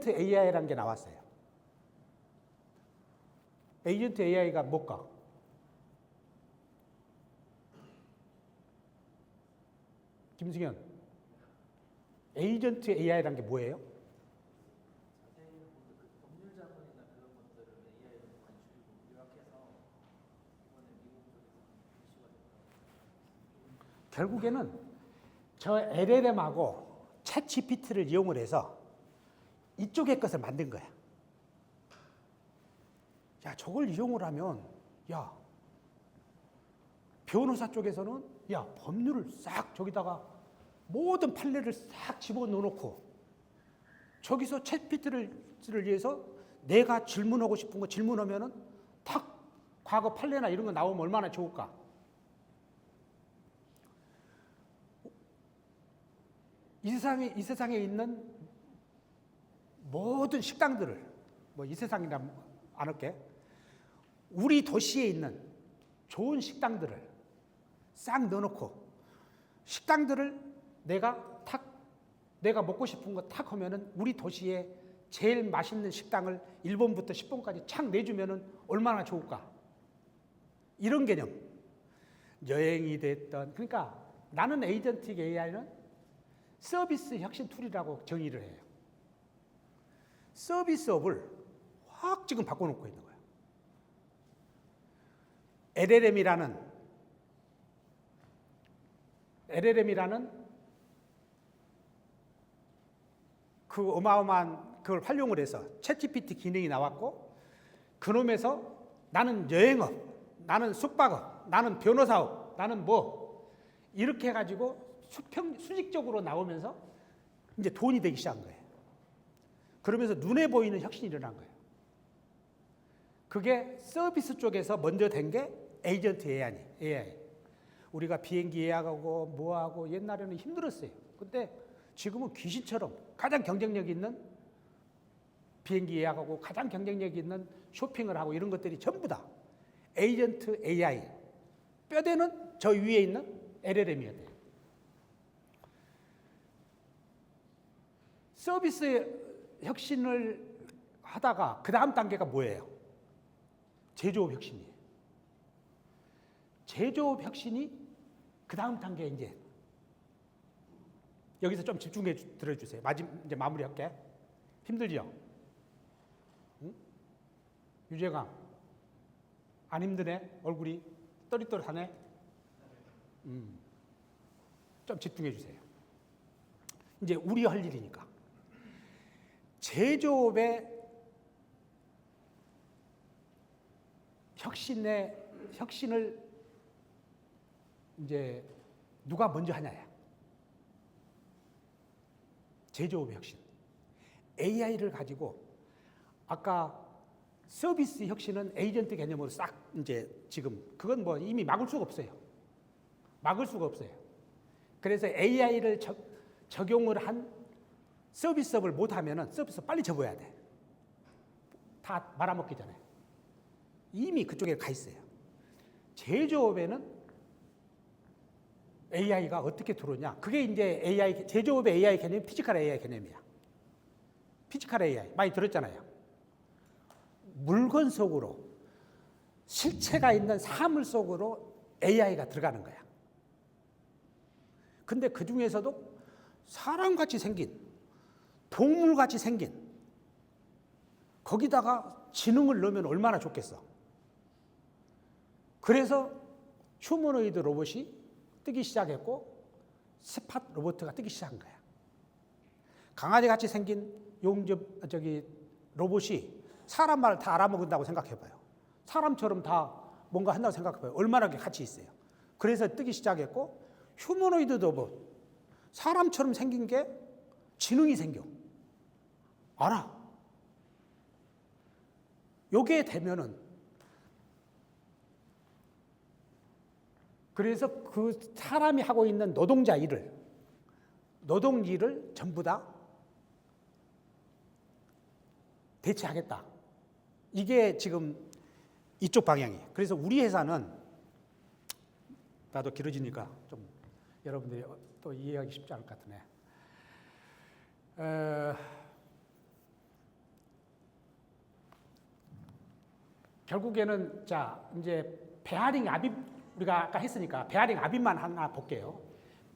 AI라는 게 나왔어요. 에이전트 AI가 뭘까? 김승현, 에이전트 AI라는 게 뭐예요? 결국에는 저 LLM하고 챗GPT를 이용을 해서 이쪽의 것을 만든 거야. 야, 저걸 이용을 하면, 야, 변호사 쪽에서는, 야, 법률을 싹 저기다가 모든 판례를 싹 집어넣어놓고 저기서 챗GPT를 위해서 내가 질문하고 싶은 거 질문하면은 탁 과거 판례나 이런 거 나오면 얼마나 좋을까? 이 세상에 있는 모든 식당들을, 뭐 이 세상이라 안 할게, 우리 도시에 있는 좋은 식당들을 싹 넣어놓고 식당들을 내가 먹고 싶은 거 탁 하면은 우리 도시에 제일 맛있는 식당을 1번부터 10번까지 착 내주면은 얼마나 좋을까? 이런 개념. 여행이 됐던, 그러니까 나는 에이전틱 AI는 서비스 혁신 툴이라고 정의를 해요. 서비스업을 확 지금 바꿔놓고 있는 거예요. LLM이라는 그 어마어마한 그걸 활용을 해서 챗GPT 기능이 나왔고, 그놈에서 나는 여행업, 나는 숙박업, 나는 변호사업, 나는 뭐 이렇게 해가지고 수직적으로 나오면서 이제 돈이 되기 시작한 거예요. 그러면서 눈에 보이는 혁신이 일어난 거예요. 그게 서비스 쪽에서 먼저 된 게 에이전트 AI. 우리가 비행기 예약하고 뭐하고 옛날에는 힘들었어요. 근데 지금은 귀신처럼 가장 경쟁력 있는 비행기 예약하고 가장 경쟁력 있는 쇼핑을 하고 이런 것들이 전부 다 에이전트 AI. 뼈대는 저 위에 있는 LLM이어야 돼요. 서비스 혁신을 하다가 그 다음 단계가 뭐예요? 제조업 혁신이에요. 제조업 혁신이 그 다음 단계 이제 여기서 좀 집중해 들어주세요. 이제 마무리할게. 힘들죠? 응? 유재강 안 힘드네? 얼굴이 또릿또릿하네. 좀 집중해 주세요. 이제 우리 할 일이니까. 제조업의 혁신을 이제 누가 먼저 하냐야. 제조업의 혁신. AI를 가지고 아까 서비스 혁신은 에이전트 개념으로 싹 이제 지금 그건 뭐 이미 막을 수가 없어요. 막을 수가 없어요. 그래서 AI를 적용을 한 서비스업을 못하면은 서비스업 빨리 접어야 돼. 다 말아먹기 전에. 이미 그쪽에 가 있어요. 제조업에는 AI가 어떻게 들어오냐? 그게 이제 AI, 제조업의 AI 개념이 피지컬 AI 개념이야. 피지컬 AI 많이 들었잖아요. 물건 속으로 실체가 있는 사물 속으로 AI가 들어가는 거야. 근데 그 중에서도 사람같이 생긴, 동물같이 생긴, 거기다가 지능을 넣으면 얼마나 좋겠어. 그래서 휴머노이드 로봇이 뜨기 시작했고 스팟 로봇가 뜨기 시작한 거야. 강아지같이 생긴 로봇이 사람 말을 다 알아먹는다고 생각해봐요. 사람처럼 다 뭔가 한다고 생각해봐요. 얼마나 가치 있어요. 그래서 뜨기 시작했고 휴머노이드 로봇, 사람처럼 생긴 게 지능이 생겨. 알아. 요게 되면은 그래서 그 사람이 하고 있는 노동 일을 전부 다 대체하겠다. 이게 지금 이쪽 방향이에요. 그래서 우리 회사는 나도 길어지니까 좀 여러분들이 또 이해하기 쉽지 않을 것 같으네. 결국에는 자 이제 베어링 압입 우리가 아까 했으니까 베어링 압입만 하나 볼게요.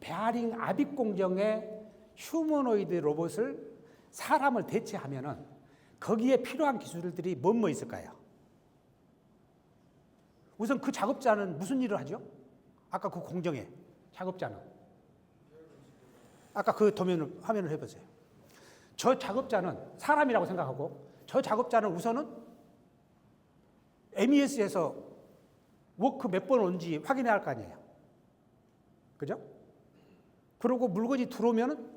베어링 압입 공정에 휴머노이드 로봇을 사람을 대체하면은 거기에 필요한 기술들이 뭐 있을까요? 우선 그 작업자는 무슨 일을 하죠? 아까 그 공정에 작업자는 아까 그 화면을 해보세요. 저 작업자는 사람이라고 생각하고 저 작업자는 우선은 MES에서 워크 몇 번 온지 확인해야 할 거 아니에요. 그죠? 그리고 물건이 들어오면은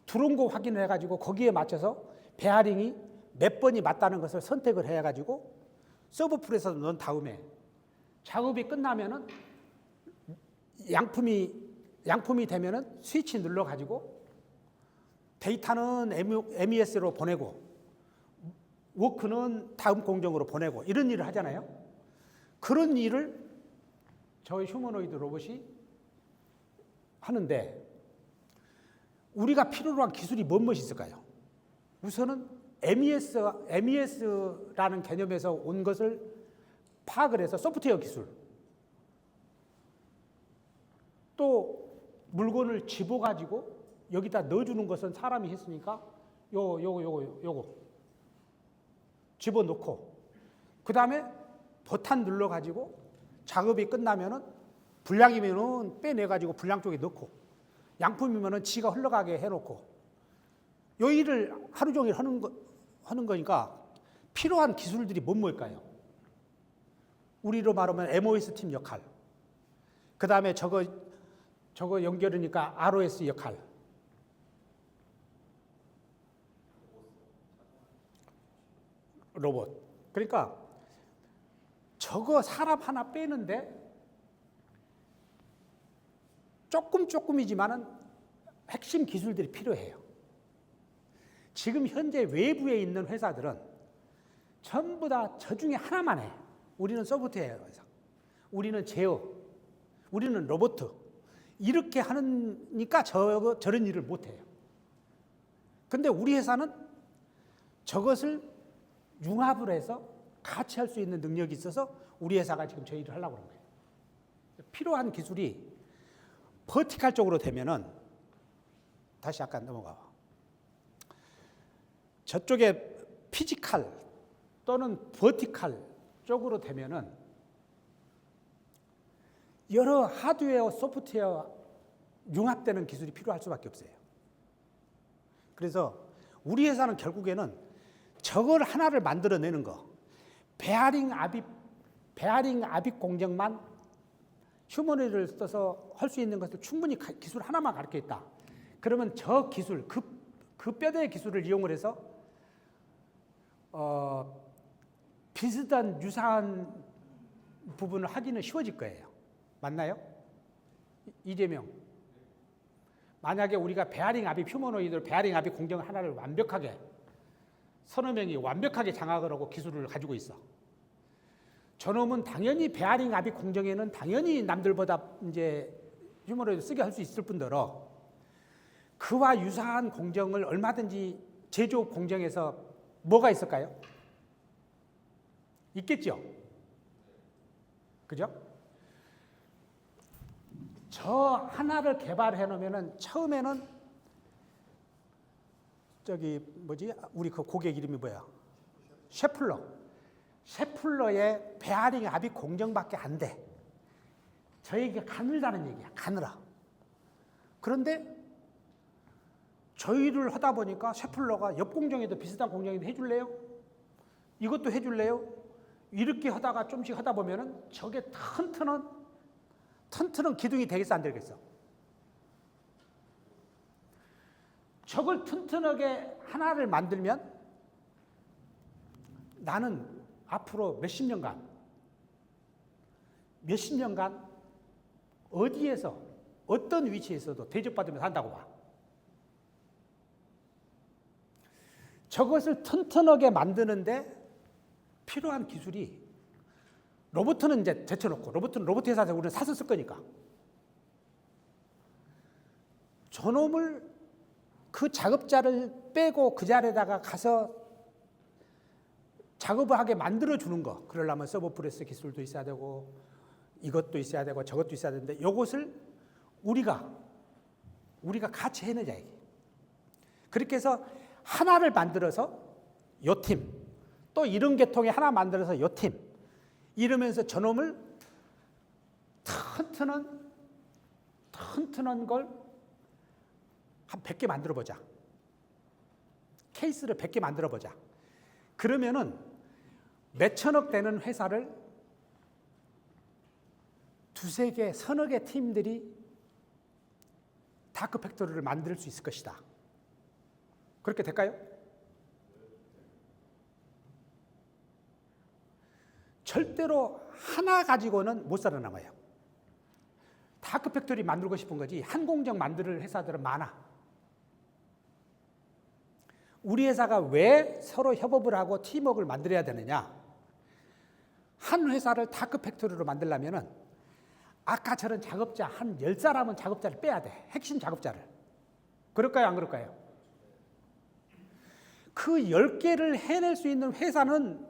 들어온 거 확인을 해가지고 거기에 맞춰서 베어링이 몇 번이 맞다는 것을 선택을 해가지고 서버풀에서 넣은 다음에 작업이 끝나면은 양품이 되면은 스위치 눌러가지고 데이터는 MES로 보내고 워크는 다음 공정으로 보내고 이런 일을 하잖아요. 그런 일을 저희 휴머노이드 로봇이 하는데 우리가 필요로 한 기술이 무엇이 있을까요? 우선은 MES라는 개념에서 온 것을 파악을 해서 소프트웨어 기술, 또 물건을 집어가지고 여기다 넣어주는 것은 사람이 했으니까 요거 집어넣고 그 다음에 버튼 눌러가지고 작업이 끝나면은 불량이면은 빼내가지고 불량 쪽에 넣고 양품이면은 지가 흘러가게 해놓고 요 일을 하루 종일 하는 거니까 필요한 기술들이 뭘까요? 우리로 말하면 MOS 팀 역할, 그 다음에 저거 연결하니까 ROS 역할, 로봇. 그러니까 저거 사람 하나 빼는데 조금이지만은 핵심 기술들이 필요해요. 지금 현재 외부에 있는 회사들은 전부 다 저 중에 하나만 해. 우리는 소프트웨어 회사, 우리는 제어, 우리는 로봇 이렇게 하니까 저런 일을 못해요. 근데 우리 회사는 저것을 융합을 해서 같이 할 수 있는 능력이 있어서 우리 회사가 지금 저 일을 하려고 그런 거예요. 필요한 기술이 버티칼 쪽으로 되면은 다시 약간 넘어가 봐. 저쪽에 피지컬 또는 버티칼 쪽으로 되면은 여러 하드웨어, 소프트웨어 융합되는 기술이 필요할 수밖에 없어요. 그래서 우리 회사는 결국에는 저걸 하나를 만들어내는 거, 베어링 압입 공정만 휴머노이드를 써서 할 수 있는 것을 충분히 기술 하나만 가르쳐 있다. 그러면 저 기술, 그 뼈대의 기술을 이용을 해서 비슷한 유사한 부분을 하기는 쉬워질 거예요. 맞나요? 이재명. 만약에 우리가 베어링 압입 휴머노이드, 베어링 압입 공정 하나를 완벽하게 서너 명이 완벽하게 장악을 하고 기술을 가지고 있어. 저놈은 당연히 베어링 압입 공정에는 당연히 남들보다 이제 휴머노이드 쓰게 할 수 있을 뿐더러 그와 유사한 공정을 얼마든지 제조업 공정에서 뭐가 있을까요? 있겠죠? 그죠? 저 하나를 개발해 놓으면은 처음에는 저기 뭐지? 우리 그 고객 이름이 뭐야? 셰플러의 베어링 압입 공정밖에 안 돼. 저에게 가늘다는 얘기야. 가늘어. 그런데 저희를 하다 보니까 셰플러가 옆 공정에도 비슷한 공정에도 해줄래요? 이것도 해줄래요? 이렇게 하다가 좀씩 하다 보면은 저게 튼튼한 기둥이 되겠어, 안 되겠어? 저걸 튼튼하게 하나를 만들면 나는 앞으로 몇십 년간 어디에서 어떤 위치에서도 대접받으면서 한다고 봐. 저것을 튼튼하게 만드는데 필요한 기술이 로봇은 이제 제쳐놓고 로봇은 로봇 회사에서 우리는 사서 쓸 거니까 저놈을 그 작업자를 빼고 그 자리에다가 가서 작업을 하게 만들어주는 거. 그러려면 서버프레스 기술도 있어야 되고 이것도 있어야 되고 저것도 있어야 되는데 이것을 우리가 같이 해내자 이게. 그렇게 해서 하나를 만들어서 요 팀, 또 이런 계통의 하나 만들어서 요 팀, 이러면서 저놈을 튼튼한 걸 한 100개 만들어보자. 케이스를 100개 만들어보자. 그러면은 몇천억 되는 회사를 두세 개, 서너 개 팀들이 다크 팩토리를 만들 수 있을 것이다. 그렇게 될까요? 절대로 하나 가지고는 못 살아남아요. 다크 팩토리 만들고 싶은 거지 한 공정 만들 회사들은 많아. 우리 회사가 왜 서로 협업을 하고 팀워크를 만들어야 되느냐? 한 회사를 다크 팩토리로 만들려면은 아까 저런 작업자 한 10사람은 작업자를 빼야 돼. 핵심 작업자를. 그럴까요? 안 그럴까요? 그 10개를 해낼 수 있는 회사는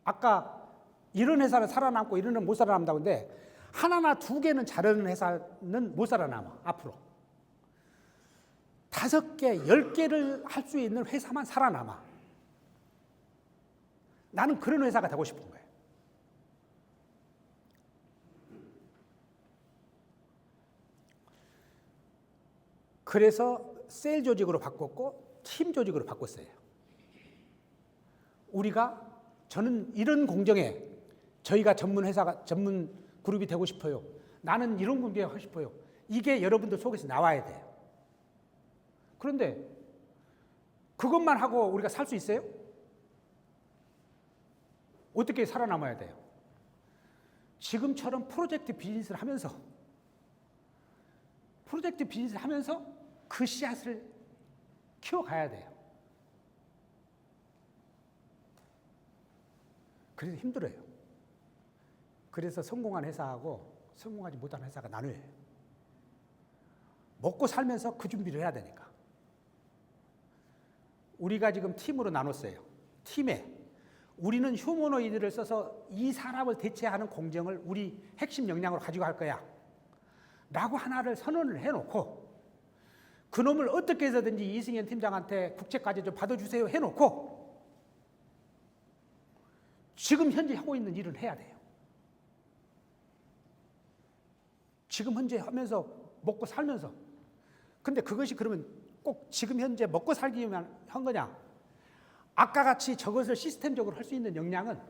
아까 이런 회사는 살아남고 이런 회사는 못 살아남다고 하는데 하나나 두 개는 잘하는 회사는 못 살아남아. 앞으로. 5개, 10개를 할 수 있는 회사만 살아남아. 나는 그런 회사가 되고 싶은 거예요. 그래서 세일 조직으로 바꿨고 팀 조직으로 바꿨어요. 저는 이런 공정에 저희가 전문 회사가 전문 그룹이 되고 싶어요. 나는 이런 공정에 하고 싶어요. 이게 여러분들 속에서 나와야 돼요. 그런데 그것만 하고 우리가 살 수 있어요? 어떻게 살아남아야 돼요? 지금처럼 프로젝트 비즈니스를 하면서 그 씨앗을 키워가야 돼요. 그래서 힘들어요. 그래서 성공한 회사하고 성공하지 못한 회사가 나눠요. 먹고 살면서 그 준비를 해야 되니까. 우리가 지금 팀으로 나눴어요. 팀에 우리는 휴머노이드를 써서 이 사람을 대체하는 공정을 우리 핵심 역량으로 가지고 할 거야 라고 하나를 선언을 해놓고 그놈을 어떻게 해서든지 이승현 팀장한테 국채까지 좀 받아주세요 해놓고 지금 현재 하고 있는 일을 해야 돼요. 지금 현재 하면서 먹고 살면서. 근데 그것이 그러면 꼭 지금 현재 먹고 살기만 한 거냐? 아까 같이 저것을 시스템적으로 할 수 있는 역량은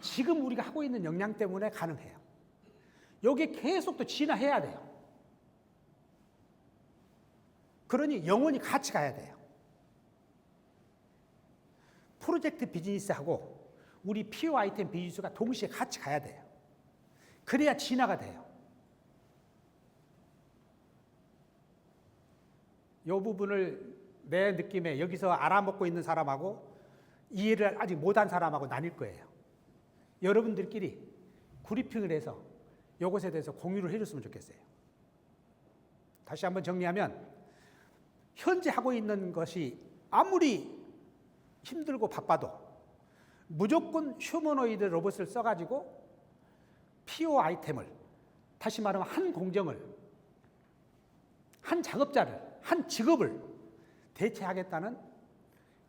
지금 우리가 하고 있는 역량 때문에 가능해요. 여기에 계속 또 진화해야 돼요. 그러니 영원히 같이 가야 돼요. 프로젝트 비즈니스하고 우리 PO 아이템 비즈니스가 동시에 같이 가야 돼요. 그래야 진화가 돼요. 이 부분을 내 느낌에 여기서 알아먹고 있는 사람하고 이해를 아직 못한 사람하고 나뉠 거예요. 여러분들끼리 그리핑을 해서 이것에 대해서 공유를 해줬으면 좋겠어요. 다시 한번 정리하면 현재 하고 있는 것이 아무리 힘들고 바빠도 무조건 휴머노이드 로봇을 써가지고 PO 아이템을, 다시 말하면 한 공정을, 한 작업자를, 한 직업을 대체하겠다는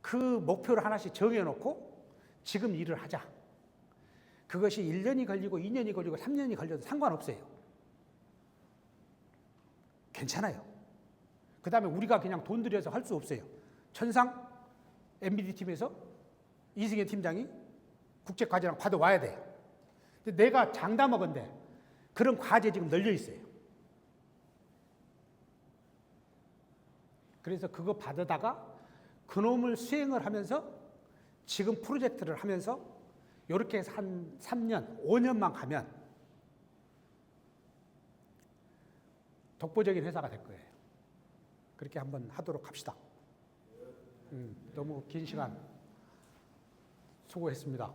그 목표를 하나씩 정해놓고 지금 일을 하자. 그것이 1년이 걸리고 2년이 걸리고 3년이 걸려도 상관없어요. 괜찮아요. 그 다음에 우리가 그냥 돈 들여서 할 수 없어요. 천상 MBD 팀에서 이승현 팀장이 국제과제랑 받아와야 돼요. 근데 내가 장담하건대 그런 과제 지금 널려 있어요. 그래서 그거 받아다가 그놈을 수행을 하면서 지금 프로젝트를 하면서 이렇게 해서 한 3년, 5년만 가면 독보적인 회사가 될 거예요. 그렇게 한번 하도록 합시다. 너무 긴 시간 수고했습니다.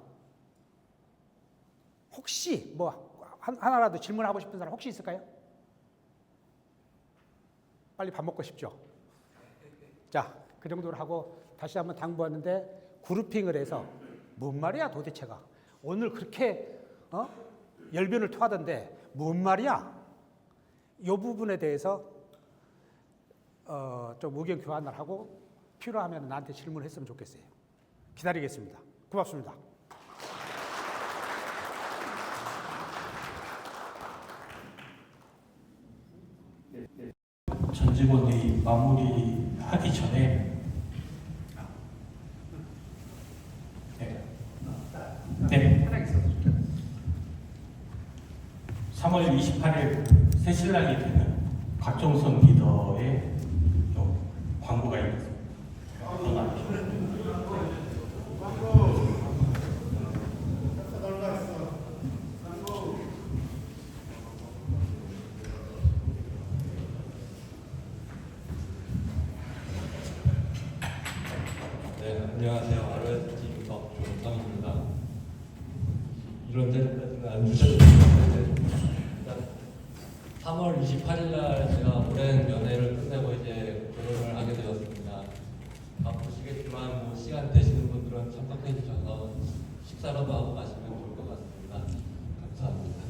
혹시 뭐 하나라도 질문하고 싶은 사람 혹시 있을까요? 빨리 밥 먹고 싶죠? 자, 그 정도로 하고 다시 한번 당부하는데 그룹핑을 해서 뭔 말이야 도대체가 오늘 그렇게 열변을 토하던데 뭔 말이야? 이 부분에 대해서 좀 의견 교환을 하고 필요하면 나한테 질문을 했으면 좋겠어요. 기다리겠습니다. 고맙습니다. 전 직원이 마무리하기 전에 네. 3월 28일 새신랑이 되는 곽종선 리더의 광고가 있습니다. 네, 안녕하세요. ROST 조성입니다. 이런 데까지는 안 주셔도 되는데 3월 28일 날 제가 오랜 연애를 끝내고 이제 결혼을 하게 되었습니다. 바쁘시겠지만 뭐 시간 되시는 분들은 참석해 주셔서 식사라도 하고 가시면 좋을 것 같습니다. 감사합니다.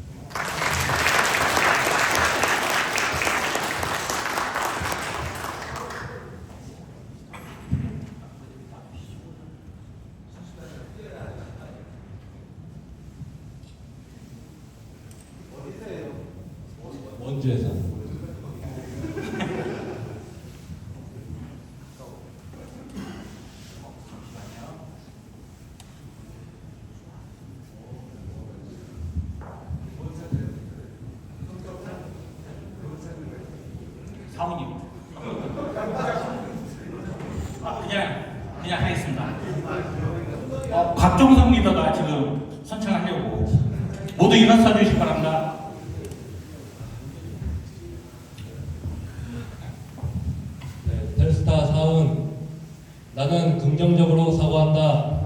원주에서. 사원님. 그냥 하겠습니다. 곽종성 리더가 지금 선창하려고 모두 일어서 주시기 바랍니다. 네, 텔스타 사은 나는 긍정적으로 사고한다.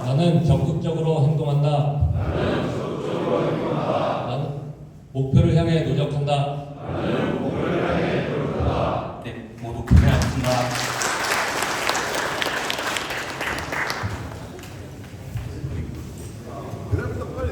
나는 적극적으로 행동한다. 나는 목표를 향해 노력한다. 네, 모두 고생하셨습니다. 그다음부터 빨리.